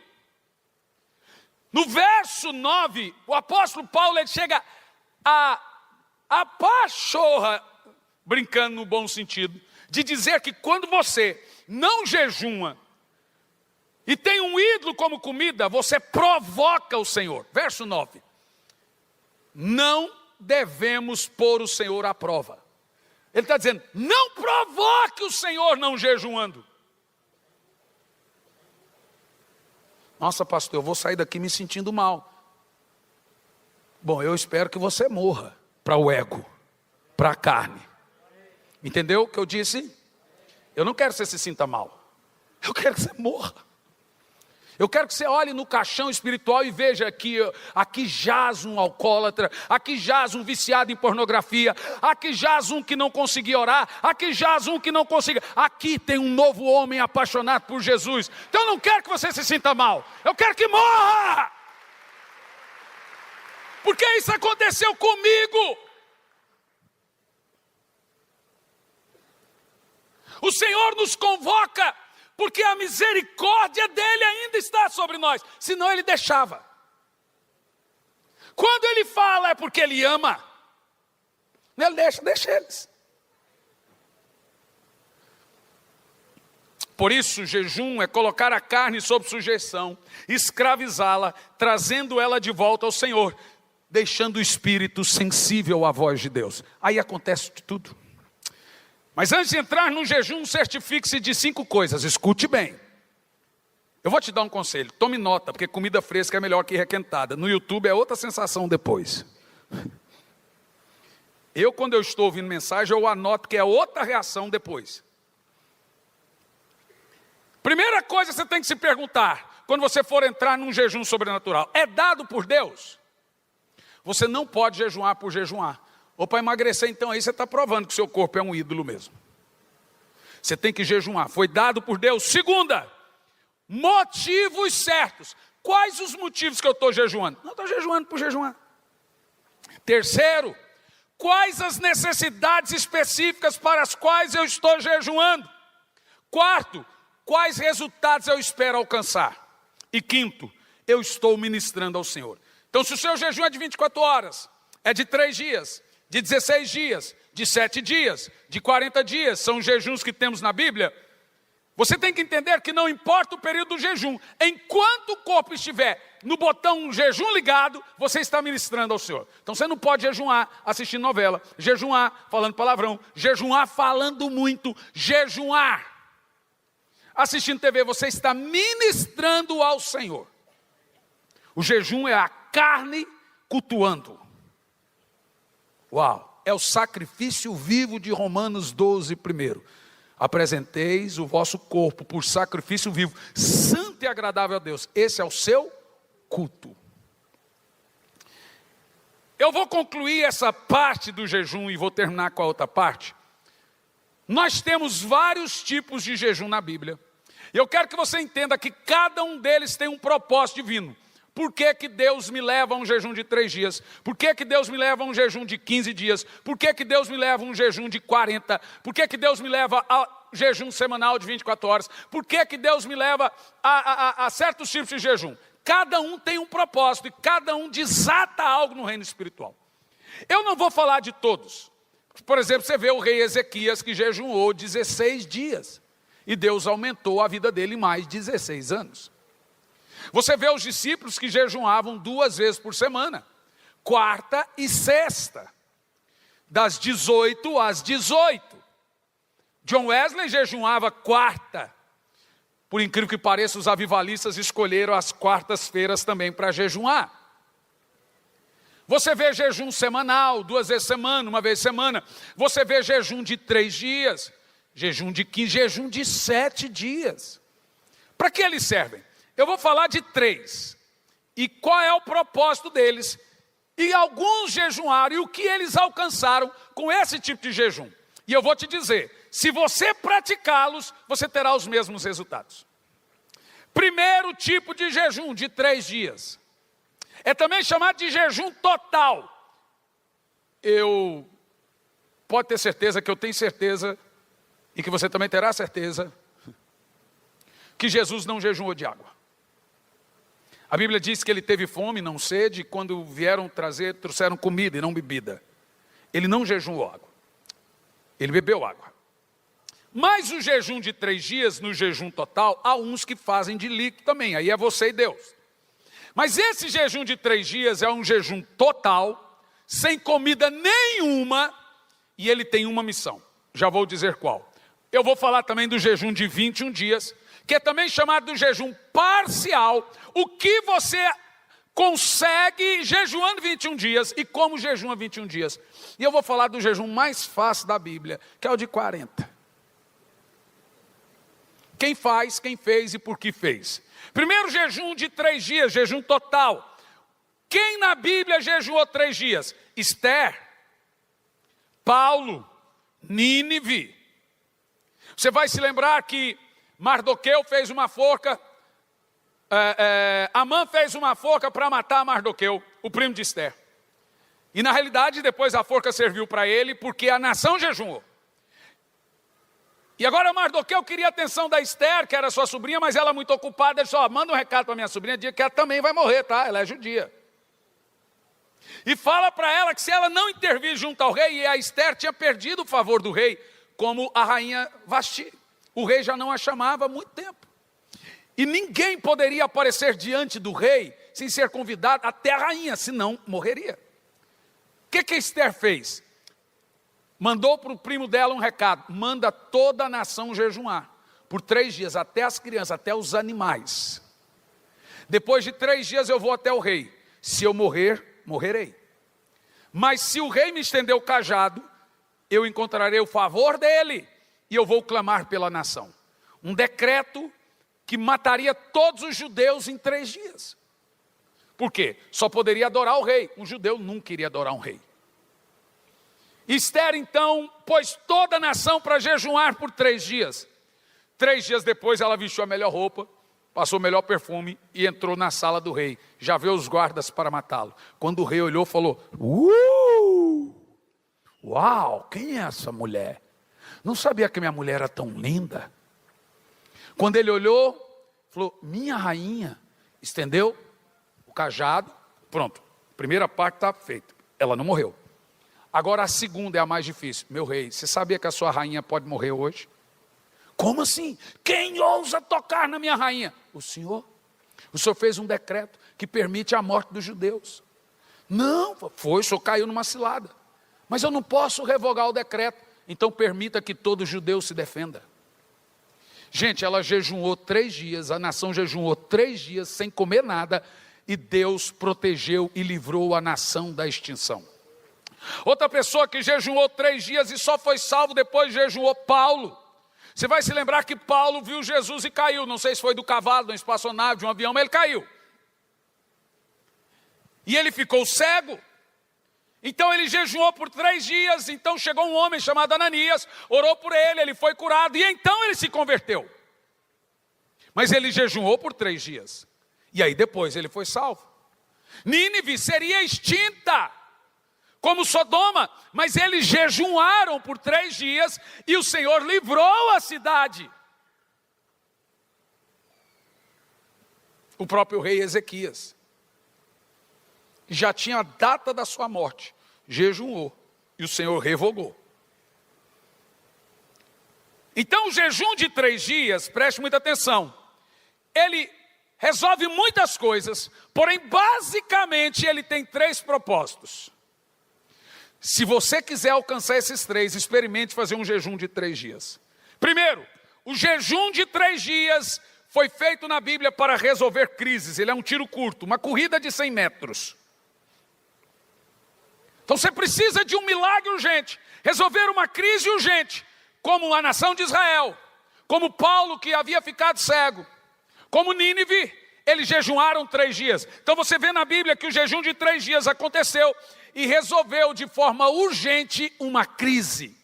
No verso 9, o apóstolo Paulo ele chega a pachorra, brincando no bom sentido, de dizer que quando você não jejuma e tem um ídolo como comida, você provoca o Senhor. Verso 9. Não devemos pôr o Senhor à prova. Ele está dizendo: não provoque o Senhor não jejuando. Nossa, pastor, eu vou sair daqui me sentindo mal. Bom, eu espero que você morra para o ego, para a carne. Entendeu o que eu disse? Eu não quero que você se sinta mal. Eu quero que você morra. Eu quero que você olhe no caixão espiritual e veja aqui jaz um alcoólatra, aqui jaz um viciado em pornografia, aqui jaz um que não conseguia orar, aqui jaz um que não conseguia. Aqui tem um novo homem apaixonado por Jesus. Então eu não quero que você se sinta mal, eu quero que morra. Porque isso aconteceu comigo. O Senhor nos convoca porque a misericórdia dele ainda está sobre nós, senão ele deixava. Quando ele fala é porque ele ama. Ele deixa eles. Por isso, jejum é colocar a carne sob sujeição, escravizá-la, trazendo ela de volta ao Senhor, deixando o espírito sensível à voz de Deus. Aí acontece tudo. Mas antes de entrar no jejum, certifique-se de 5 coisas. Escute bem. Eu vou te dar um conselho. Tome nota, porque comida fresca é melhor que requentada. No YouTube é outra sensação depois. Quando eu estou ouvindo mensagem, eu anoto que é outra reação depois. Primeira coisa que você tem que se perguntar, quando você for entrar num jejum sobrenatural: é dado por Deus? Você não pode jejuar por jejuar. Ou para emagrecer, então aí você está provando que o seu corpo é um ídolo mesmo. Você tem que jejuar, foi dado por Deus. Segunda, motivos certos. Quais os motivos que eu estou jejuando? Não estou jejuando por jejuar. Terceiro, quais as necessidades específicas para as quais eu estou jejuando? Quarto, quais resultados eu espero alcançar? E quinto, eu estou ministrando ao Senhor. Então se o seu jejum é de 24 horas, é de 3 dias, de 16 dias, de 7 dias, de 40 dias, são os jejuns que temos na Bíblia. Você tem que entender que não importa o período do jejum, enquanto o corpo estiver no botão jejum ligado, você está ministrando ao Senhor. Então você não pode jejuar assistindo novela, jejuar falando palavrão, jejuar falando muito, jejuar assistindo TV, você está ministrando ao Senhor. O jejum é a carne cultuando. Uau, é o sacrifício vivo de Romanos 12, primeiro. Apresenteis o vosso corpo por sacrifício vivo, santo e agradável a Deus. Esse é o seu culto. eu vou concluir essa parte do jejum e vou terminar com a outra parte. Nós temos vários tipos de jejum na Bíblia. E eu quero que você entenda que cada um deles tem um propósito divino. Por que que Deus me leva a um jejum de 3 dias? Por que que Deus me leva a um jejum de 15 dias? Por que que Deus me leva a um jejum de 40? Por que que Deus me leva a jejum semanal de 24 horas? Por que que Deus me leva a certos tipos de jejum? Cada um tem um propósito e cada um desata algo no reino espiritual. Eu não vou falar de todos. Por exemplo, você vê o rei Ezequias que jejuou 16 dias. E Deus aumentou a vida dele mais 16 anos. Você vê os discípulos que jejuavam 2 vezes por semana. Quarta e sexta. Das 18 às 18. John Wesley jejuava quarta. Por incrível que pareça, os avivalistas escolheram as quartas-feiras também para jejuar. Você vê jejum semanal, 2 vezes semana, 1 vez semana. Você vê jejum de 3 dias, jejum de 15, jejum de 7 dias. Para que eles servem? Eu vou falar de 3. E qual é o propósito deles? E alguns jejuaram e o que eles alcançaram com esse tipo de jejum. E eu vou te dizer, se você praticá-los, você terá os mesmos resultados. Primeiro tipo de jejum de 3 dias. É também chamado de jejum total. Pode ter certeza que eu tenho certeza, e que você também terá certeza, que Jesus não jejuou de água. A Bíblia diz que ele teve fome, não sede, e quando vieram trouxeram comida e não bebida. Ele não jejuou água. Ele bebeu água. Mas o jejum de 3 dias, no jejum total, há uns que fazem de líquido também, aí é você e Deus. Mas esse jejum de 3 dias é um jejum total, sem comida nenhuma, e ele tem uma missão. Já vou dizer qual. Eu vou falar também do jejum de 21 dias, que é também chamado de jejum parcial, o que você consegue jejuando 21 dias e como jejuma 21 dias. E eu vou falar do jejum mais fácil da Bíblia, que é o de 40. Quem faz, quem fez e por que fez. Primeiro jejum de 3 dias, jejum total. Quem na Bíblia jejuou 3 dias? Esther, Paulo, Nínive. Você vai se lembrar que Mardoqueu fez uma forca, Amã fez uma forca para matar Mardoqueu, o primo de Esther. E na realidade depois a forca serviu para ele porque a nação jejuou. E agora Mardoqueu queria a atenção da Esther, que era sua sobrinha, mas ela muito ocupada, ele disse, manda um recado para minha sobrinha, diga que ela também vai morrer, tá? Ela é judia. E fala para ela que se ela não intervir junto ao rei, e a Esther tinha perdido o favor do rei, como a rainha Vasti. O rei já não a chamava há muito tempo. E ninguém poderia aparecer diante do rei, sem ser convidado, até a rainha, senão morreria. O que Esther fez? Mandou para o primo dela um recado, manda toda a nação jejuar, por 3 dias, até as crianças, até os animais. Depois de 3 dias eu vou até o rei, se eu morrer, morrerei. Mas se o rei me estender o cajado, eu encontrarei o favor dele, e eu vou clamar pela nação. Um decreto que mataria todos os judeus em 3 dias. Por quê? Só poderia adorar o rei, um judeu nunca iria adorar um rei. Esther então pôs toda a nação para jejuar por 3 dias. 3 dias depois ela vestiu a melhor roupa, passou o melhor perfume e entrou na sala do rei. Já veio os guardas para matá-lo. Quando o rei olhou, falou, uau, quem é essa mulher? Não sabia que minha mulher era tão linda. Quando ele olhou, falou, minha rainha, estendeu o cajado, pronto, a primeira parte está feita, ela não morreu. Agora a segunda é a mais difícil. Meu rei, você sabia que a sua rainha pode morrer hoje? Como assim? Quem ousa tocar na minha rainha? O senhor. O senhor fez um decreto que permite a morte dos judeus. Não, o senhor caiu numa cilada. Mas eu não posso revogar o decreto. Então permita que todo judeu se defenda. Gente, ela jejuou 3 dias, a nação jejuou 3 dias sem comer nada. E Deus protegeu e livrou a nação da extinção. Outra pessoa que jejuou 3 dias e só foi salvo depois jejuou, Paulo. Você vai se lembrar que Paulo viu Jesus e caiu. Não sei se foi do cavalo, de uma espaçonave, de um avião, mas ele caiu. E ele ficou cego. Então ele jejuou por 3 dias, então chegou um homem chamado Ananias, orou por ele foi curado, e então ele se converteu. Mas ele jejuou por 3 dias, e aí depois ele foi salvo. Nínive seria extinta, como Sodoma, mas eles jejuaram por 3 dias, e o Senhor livrou a cidade. O próprio rei Ezequias já tinha a data da sua morte, jejuou, e o Senhor revogou. Então o jejum de 3 dias, preste muita atenção, ele resolve muitas coisas, porém basicamente ele tem 3 propósitos. Se você quiser alcançar esses 3, experimente fazer um jejum de 3 dias. Primeiro, o jejum de 3 dias foi feito na Bíblia para resolver crises, ele é um tiro curto, uma corrida de 100 metros. Então você precisa de um milagre urgente, resolver uma crise urgente, como a nação de Israel, como Paulo que havia ficado cego, como Nínive, eles jejuaram 3 dias. Então você vê na Bíblia que o jejum de 3 dias aconteceu e resolveu de forma urgente uma crise.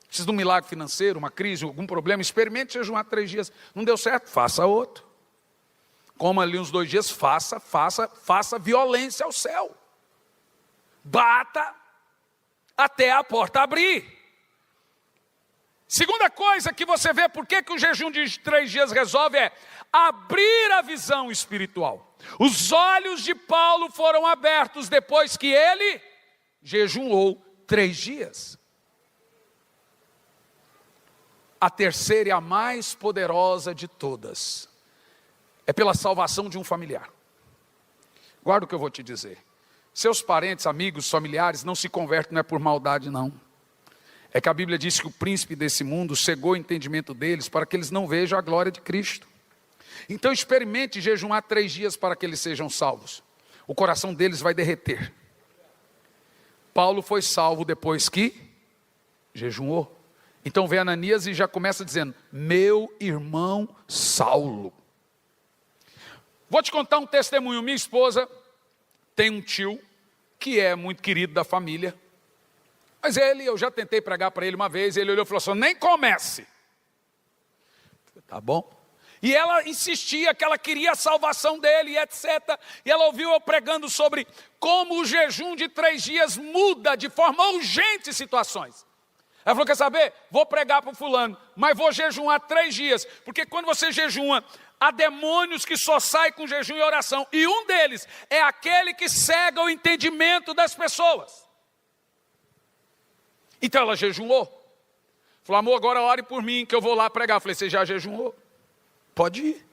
Precisa de um milagre financeiro, uma crise, algum problema, experimente jejuar 3 dias. Não deu certo? Faça outro. Coma ali uns 2 dias, faça violência ao céu. Bata até a porta abrir. Segunda coisa que você vê, por que o jejum de 3 dias resolve, é abrir a visão espiritual. Os olhos de Paulo foram abertos depois que ele jejuou 3 dias. A terceira e a mais poderosa de todas é pela salvação de um familiar. Guarda o que eu vou te dizer. Seus parentes, amigos, familiares não se convertem, não é por maldade não. É que a Bíblia diz que o príncipe desse mundo cegou o entendimento deles para que eles não vejam a glória de Cristo. Então experimente jejuar 3 dias para que eles sejam salvos. O coração deles vai derreter. Paulo foi salvo depois que jejuou. Então vem Ananias e já começa dizendo, meu irmão Saulo. Vou te contar um testemunho. Minha esposa tem um tio que é muito querido da família. Mas eu já tentei pregar para ele uma vez, ele olhou e falou assim, nem comece. Tá bom. E ela insistia que ela queria a salvação dele, etc. E ela ouviu eu pregando sobre como o jejum de 3 dias muda de forma urgente situações. Ela falou, quer saber? Vou pregar para o fulano, mas vou jejuar 3 dias. Porque quando você jejua, há demônios que só saem com jejum e oração. E um deles é aquele que cega o entendimento das pessoas. Então ela jejuou. Falou, amor, agora ore por mim que eu vou lá pregar. Eu falei, você já jejuou? Pode ir.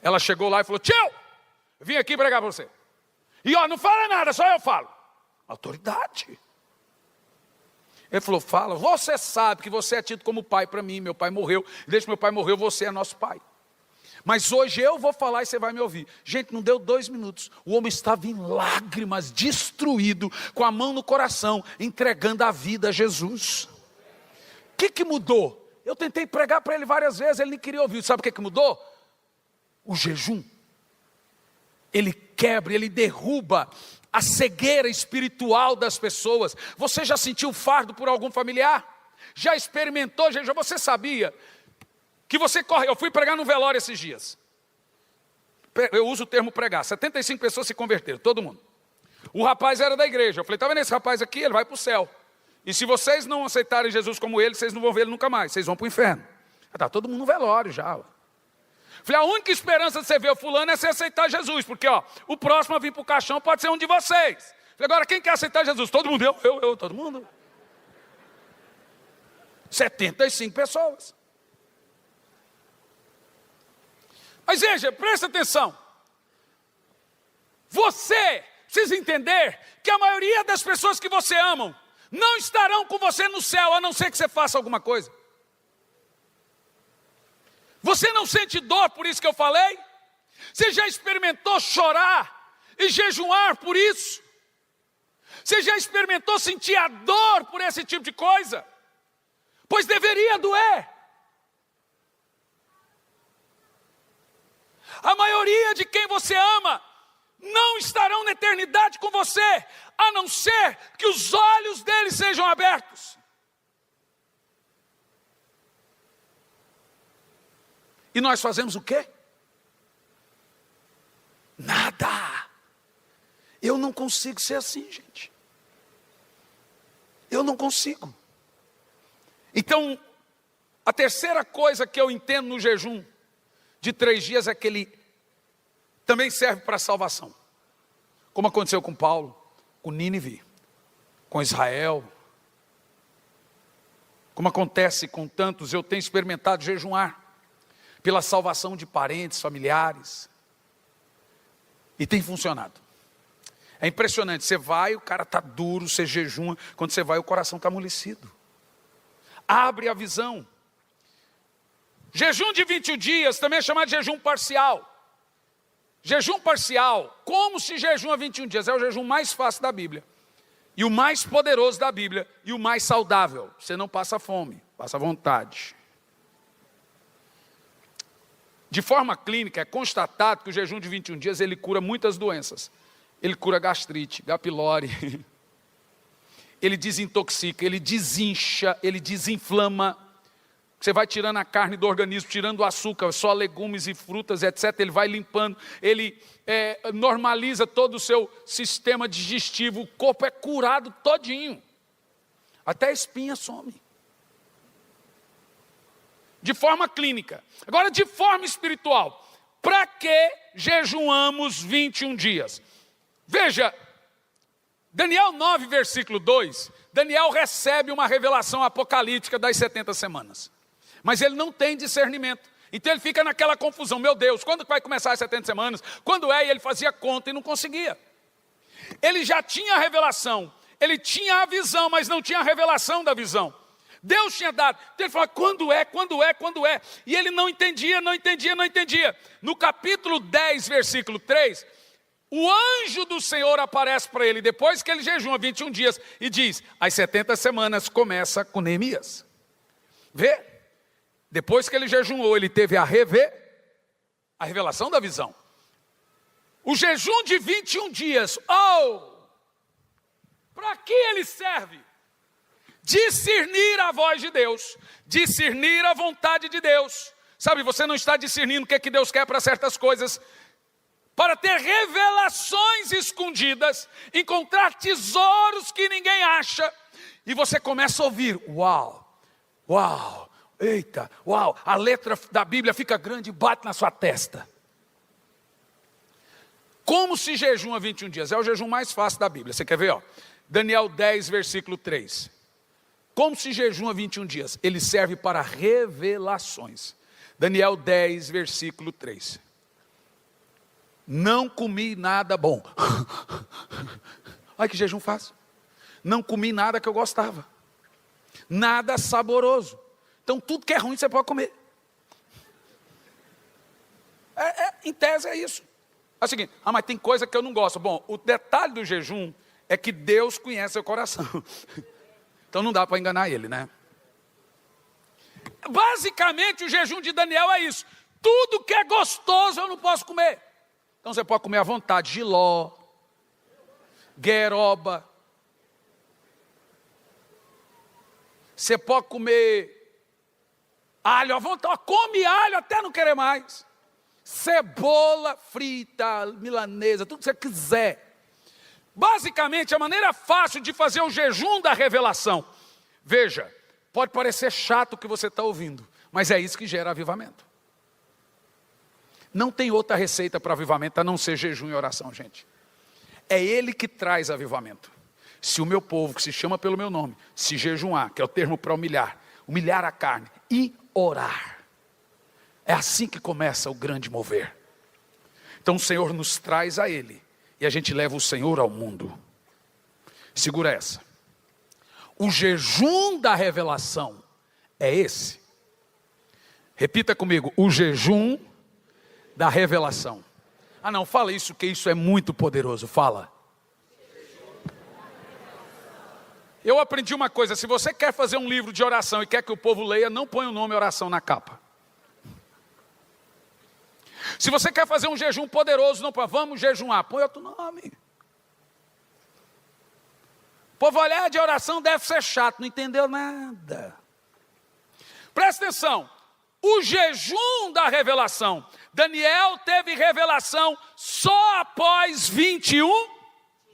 Ela chegou lá e falou, tio, eu vim aqui pregar para você. E ó, não fala nada, só eu falo. Autoridade. Ele falou, fala, você sabe que você é tido como pai para mim, meu pai morreu. Desde que meu pai morreu, você é nosso pai. Mas hoje eu vou falar e você vai me ouvir. Gente, não deu 2 minutos. O homem estava em lágrimas, destruído, com a mão no coração, entregando a vida a Jesus. O que mudou? Eu tentei pregar para ele várias vezes, ele nem queria ouvir. Sabe o que mudou? O jejum. Ele quebra, ele derruba a cegueira espiritual das pessoas. Você já sentiu fardo por algum familiar? Já experimentou jejum? Você sabia que você corre? Eu fui pregar num velório esses dias. Eu uso o termo pregar. 75 pessoas se converteram, todo mundo. O rapaz era da igreja. Eu falei, tá vendo esse rapaz aqui? Ele vai para o céu. E se vocês não aceitarem Jesus como ele, vocês não vão ver ele nunca mais. Vocês vão para o inferno. Está todo mundo no velório já. Falei, a única esperança de você ver o fulano é você aceitar Jesus. Porque ó, o próximo a vir para o caixão pode ser um de vocês. Falei, agora quem quer aceitar Jesus? Todo mundo, eu, todo mundo. 75 pessoas. Mas veja, presta atenção. Você precisa entender que a maioria das pessoas que você ama não estarão com você no céu, a não ser que você faça alguma coisa. Você não sente dor por isso que eu falei? Você já experimentou chorar e jejuar por isso? Você já experimentou sentir a dor por esse tipo de coisa? Pois deveria doer. A maioria de quem você ama não estarão na eternidade com você, a não ser que os olhos deles sejam abertos. E nós fazemos o quê? Nada. Eu não consigo ser assim, gente. Eu não consigo. Então, a terceira coisa que eu entendo no jejum de 3 dias é que ele também serve para a salvação. Como aconteceu com Paulo, com Nínive, com Israel. Como acontece com tantos, eu tenho experimentado jejuar pela salvação de parentes, familiares. E tem funcionado. É impressionante, você vai, o cara está duro, você jejuma, quando você vai o coração está amolecido. Abre a visão. Jejum de 21 dias também é chamado de jejum parcial. Jejum parcial, como se jejuma 21 dias? É o jejum mais fácil da Bíblia. E o mais poderoso da Bíblia. E o mais saudável. Você não passa fome, passa vontade. De forma clínica, é constatado que o jejum de 21 dias, ele cura muitas doenças. Ele cura gastrite, H. pylori. Ele desintoxica, ele desincha, ele desinflama. Você vai tirando a carne do organismo, tirando o açúcar, só legumes e frutas, etc. Ele vai limpando, ele normaliza todo o seu sistema digestivo. O corpo é curado todinho. Até a espinha some. De forma clínica. Agora, de forma espiritual. Para que jejuamos 21 dias? Veja, Daniel 9, versículo 2. Daniel recebe uma revelação apocalíptica das 70 semanas. Mas ele não tem discernimento. Então ele fica naquela confusão. Meu Deus, quando vai começar as 70 semanas? Quando é? E ele fazia conta e não conseguia. Ele já tinha a revelação. Ele tinha a visão, mas não tinha a revelação da visão. Deus tinha dado. Então ele falava, quando é, quando é, quando é? E ele não entendia, não entendia, não entendia. No capítulo 10, versículo 3, o anjo do Senhor aparece para ele, depois que ele jejuma 21 dias, e diz, as 70 semanas começa com Neemias. Vê? Depois que ele jejuou, ele teve a revelação da visão. O jejum de 21 dias, para que ele serve? Discernir a voz de Deus, discernir a vontade de Deus. Sabe, você não está discernindo o que é que Deus quer para certas coisas. Para ter revelações escondidas, encontrar tesouros que ninguém acha. E você começa a ouvir, uau, uau, eita, uau. A letra da Bíblia fica grande e bate na sua testa. Como se jejuma 21 dias? É o jejum mais fácil da Bíblia. Você quer ver? Ó? Daniel 10, versículo 3. Como se jejuma 21 dias? Ele serve para revelações. Daniel 10, versículo 3. Não comi nada bom. Olha que jejum fácil. Não comi nada que eu gostava. Nada saboroso. Então tudo que é ruim você pode comer. Em tese é isso. É o seguinte, mas tem coisa que eu não gosto. Bom, o detalhe do jejum é que Deus conhece o coração. Então não dá para enganar ele, né? Basicamente o jejum de Daniel é isso. Tudo que é gostoso eu não posso comer. Então você pode comer à vontade jiló, gueroba. Você pode comer alho à vontade. Come alho até não querer mais. Cebola frita, milanesa, tudo que você quiser. Basicamente, a maneira fácil de fazer o jejum da revelação. Veja, pode parecer chato o que você está ouvindo, mas é isso que gera avivamento. Não tem outra receita para avivamento a não ser jejum e oração, gente. É ele que traz avivamento. Se o meu povo, que se chama pelo meu nome, se jejuar, que é o termo para humilhar a carne e orar. É assim que começa o grande mover. Então o Senhor nos traz a Ele. E a gente leva o Senhor ao mundo. Segura essa. O jejum da revelação é esse. Repita comigo. O jejum da revelação. Ah não, fala isso, que isso é muito poderoso. Fala. Eu aprendi uma coisa. Se você quer fazer um livro de oração e quer que o povo leia, não põe o nome oração na capa. Se você quer fazer um jejum poderoso, não, vamos jejuar, põe outro nome. O povo olhar de oração deve ser chato, não entendeu nada. Presta atenção, o jejum da revelação. Daniel teve revelação só após 21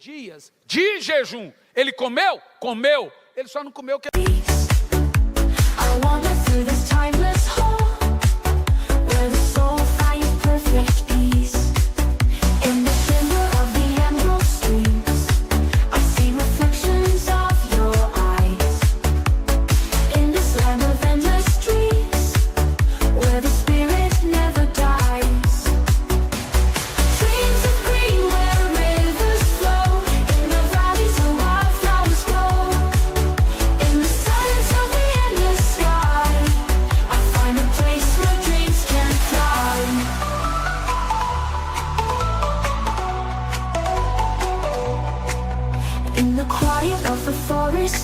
dias de jejum. Ele comeu? Comeu. Ele só não comeu que...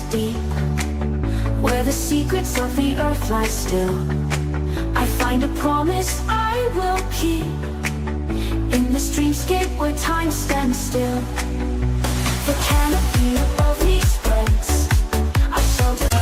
Deep, where the secrets of the earth lie still, I find a promise I will keep. In the streamscape where time stands still, the canopy above me spreads. I shall do.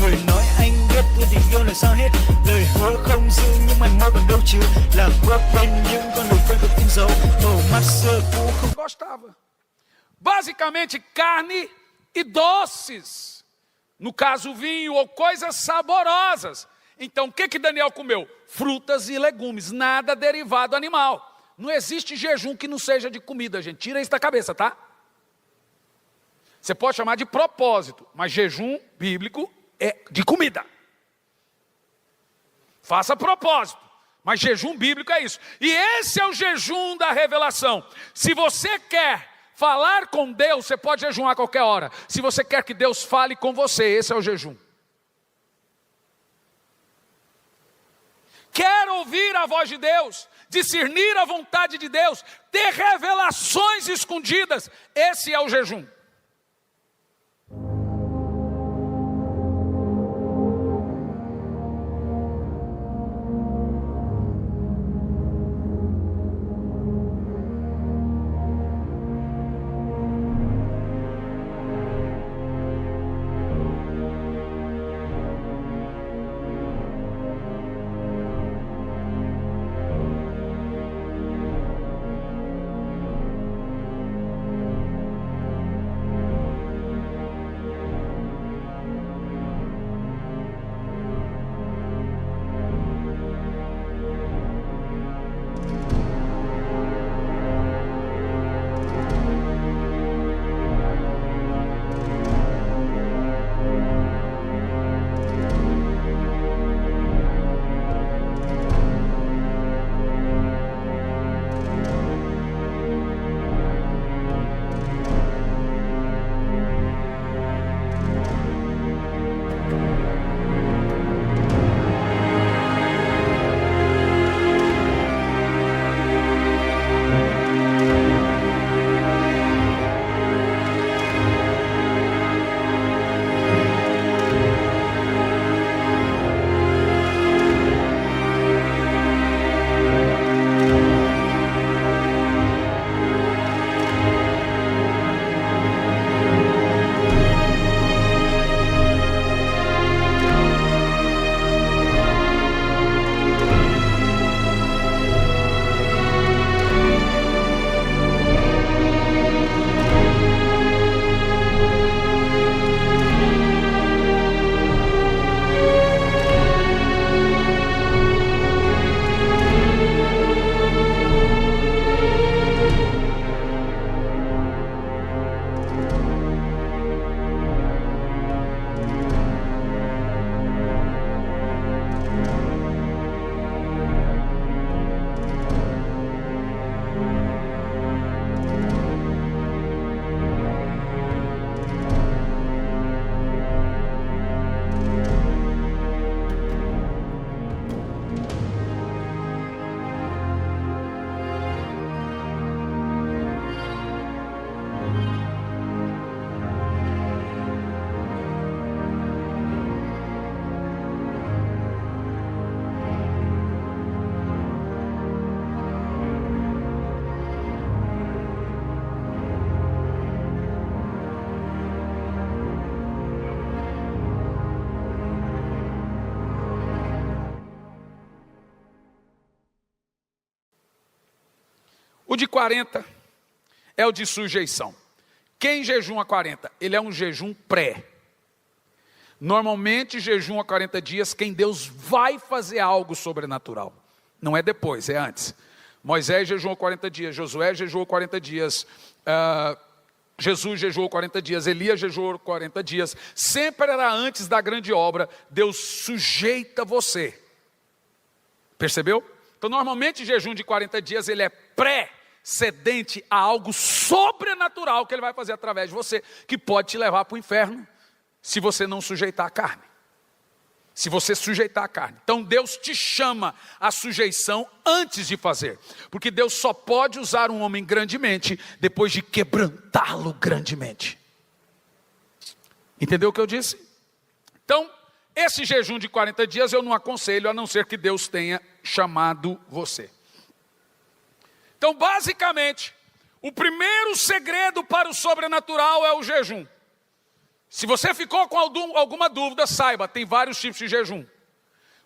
Người nói anh biết tôi tình yêu là sao hết, lời hứa không giữ nhưng mày mơ còn đâu chứ, là bước bên những con đường quen thuộc in dấu, màu mắt xưa cũ không gostava. Basicamente carne e doces, no caso vinho ou coisas saborosas. Então o que Daniel comeu? Frutas e legumes, nada derivado animal. Não existe jejum que não seja de comida, gente, tira isso da cabeça, tá? Você pode chamar de propósito, mas jejum bíblico é de comida. Faça propósito, mas jejum bíblico é isso. E esse é o jejum da revelação. Se você quer falar com Deus, você pode jejuar a qualquer hora. Se você quer que Deus fale com você, esse é o jejum. Quer ouvir a voz de Deus, discernir a vontade de Deus, ter revelações escondidas, esse é o jejum. de 40 é o de sujeição. Quem jejuma 40? Ele é um jejum pré. Normalmente jejuma 40 dias quem Deus vai fazer algo sobrenatural. Não é depois, é antes. Moisés jejuou 40 dias, Josué jejuou 40 dias, Jesus jejuou 40 dias, Elias jejuou 40 dias. Sempre era antes da grande obra. Deus sujeita você. Percebeu? Então normalmente jejum de 40 dias ele é precedente a algo sobrenatural que ele vai fazer através de você, que pode te levar para o inferno, se você não sujeitar a carne. Se você sujeitar a carne. Então Deus te chama à sujeição antes de fazer. Porque Deus só pode usar um homem grandemente depois de quebrantá-lo grandemente. Entendeu o que eu disse? Então, esse jejum de 40 dias eu não aconselho, a não ser que Deus tenha chamado você. Então, basicamente, o primeiro segredo para o sobrenatural é o jejum. Se você ficou com alguma dúvida, saiba, tem vários tipos de jejum.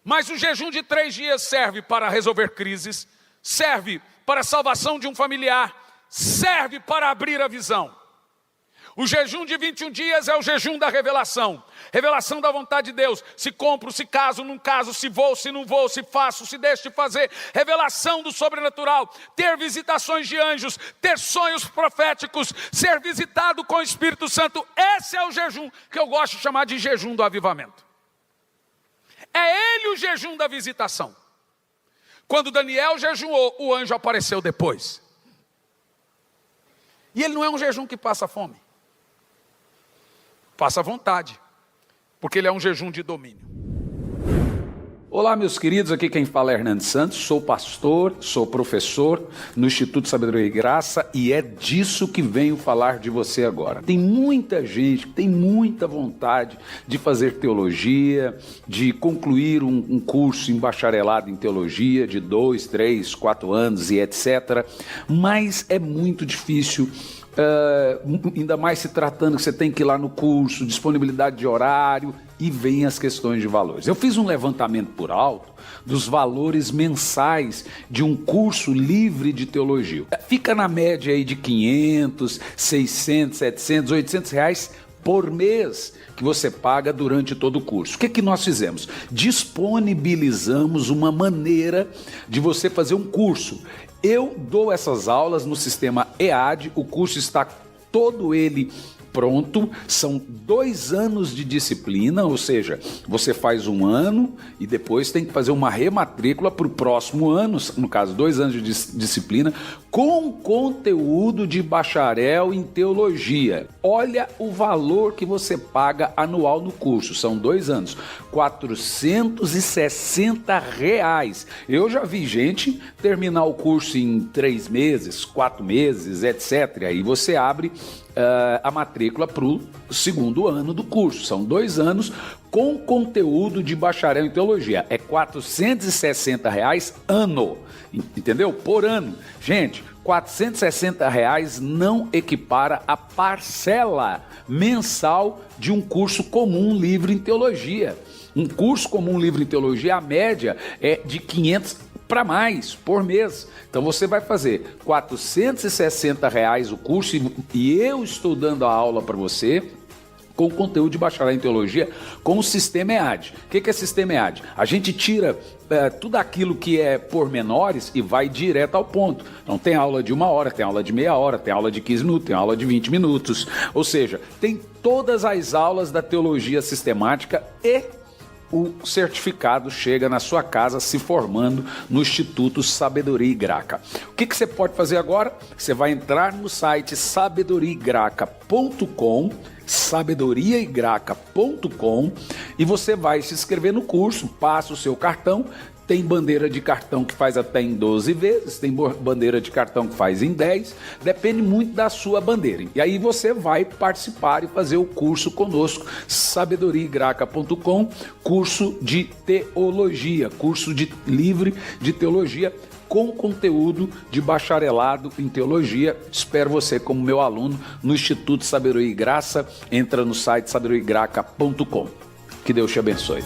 Mas o jejum de 3 dias serve para resolver crises, serve para a salvação de um familiar, serve para abrir a visão. O jejum de 21 dias é o jejum da revelação. Revelação da vontade de Deus. Se compro, se caso, não caso, se vou, se não vou, se faço, se deixo de fazer. Revelação do sobrenatural. Ter visitações de anjos, ter sonhos proféticos, ser visitado com o Espírito Santo. Esse é o jejum que eu gosto de chamar de jejum do avivamento. É ele o jejum da visitação. Quando Daniel jejuou, o anjo apareceu depois. E ele não é um jejum que passa fome. Passa à vontade, porque ele é um jejum de domínio. Olá, meus queridos, aqui quem fala é Hernandes Santos, sou pastor, sou professor no Instituto Sabedoria e Graça e é disso que venho falar de você agora. Tem muita gente que tem muita vontade de fazer teologia, de concluir um curso em bacharelado em teologia de 2, 3, 4 anos e etc. Mas é muito difícil. Ainda mais se tratando que você tem que ir lá no curso, disponibilidade de horário e vem as questões de valores. Eu fiz um levantamento por alto dos valores mensais de um curso livre de teologia. Fica na média aí de 500, 600, 700, 800 reais por mês que você paga durante todo o curso. O que nós fizemos? Disponibilizamos uma maneira de você fazer um curso. Eu dou essas aulas no sistema EAD, o curso está todo ele pronto, são 2 anos de disciplina, ou seja, você faz 1 ano e depois tem que fazer uma rematrícula para o próximo ano, no caso 2 anos de disciplina, com conteúdo de bacharel em teologia. Olha o valor que você paga anual no curso, são 2 anos, R$460. Eu já vi gente terminar o curso em 3 meses, 4 meses, etc. Aí você abre a matrícula para o 2º ano do curso. São 2 anos com conteúdo de bacharel em teologia. É R$460 ano, entendeu? Por ano. Gente, R$460 não equipara a parcela mensal de um curso comum livre em teologia. Um curso comum livre em teologia, a média é de 500 para mais por mês. Então você vai fazer R$460 o curso e eu estou dando a aula para você com conteúdo de bacharel em teologia com o sistema EAD. O que é sistema EAD? A gente tira tudo aquilo que é pormenores e vai direto ao ponto. Então tem aula de 1 hora, tem aula de meia hora, tem aula de 15 minutos, tem aula de 20 minutos. Ou seja, tem todas as aulas da teologia sistemática e o certificado chega na sua casa se formando no Instituto Sabedoria e Graça. O que você pode fazer agora? Você vai entrar no site sabedoriaigraca.com e você vai se inscrever no curso, passa o seu cartão. Tem bandeira de cartão que faz até em 12 vezes, tem bandeira de cartão que faz em 10, depende muito da sua bandeira. E aí você vai participar e fazer o curso conosco, sabedoriaigraca.com, curso de teologia, curso livre de teologia com conteúdo de bacharelado em teologia. Espero você como meu aluno no Instituto Sabedoria e Graça. Entra no site sabedoriaigraca.com. Que Deus te abençoe.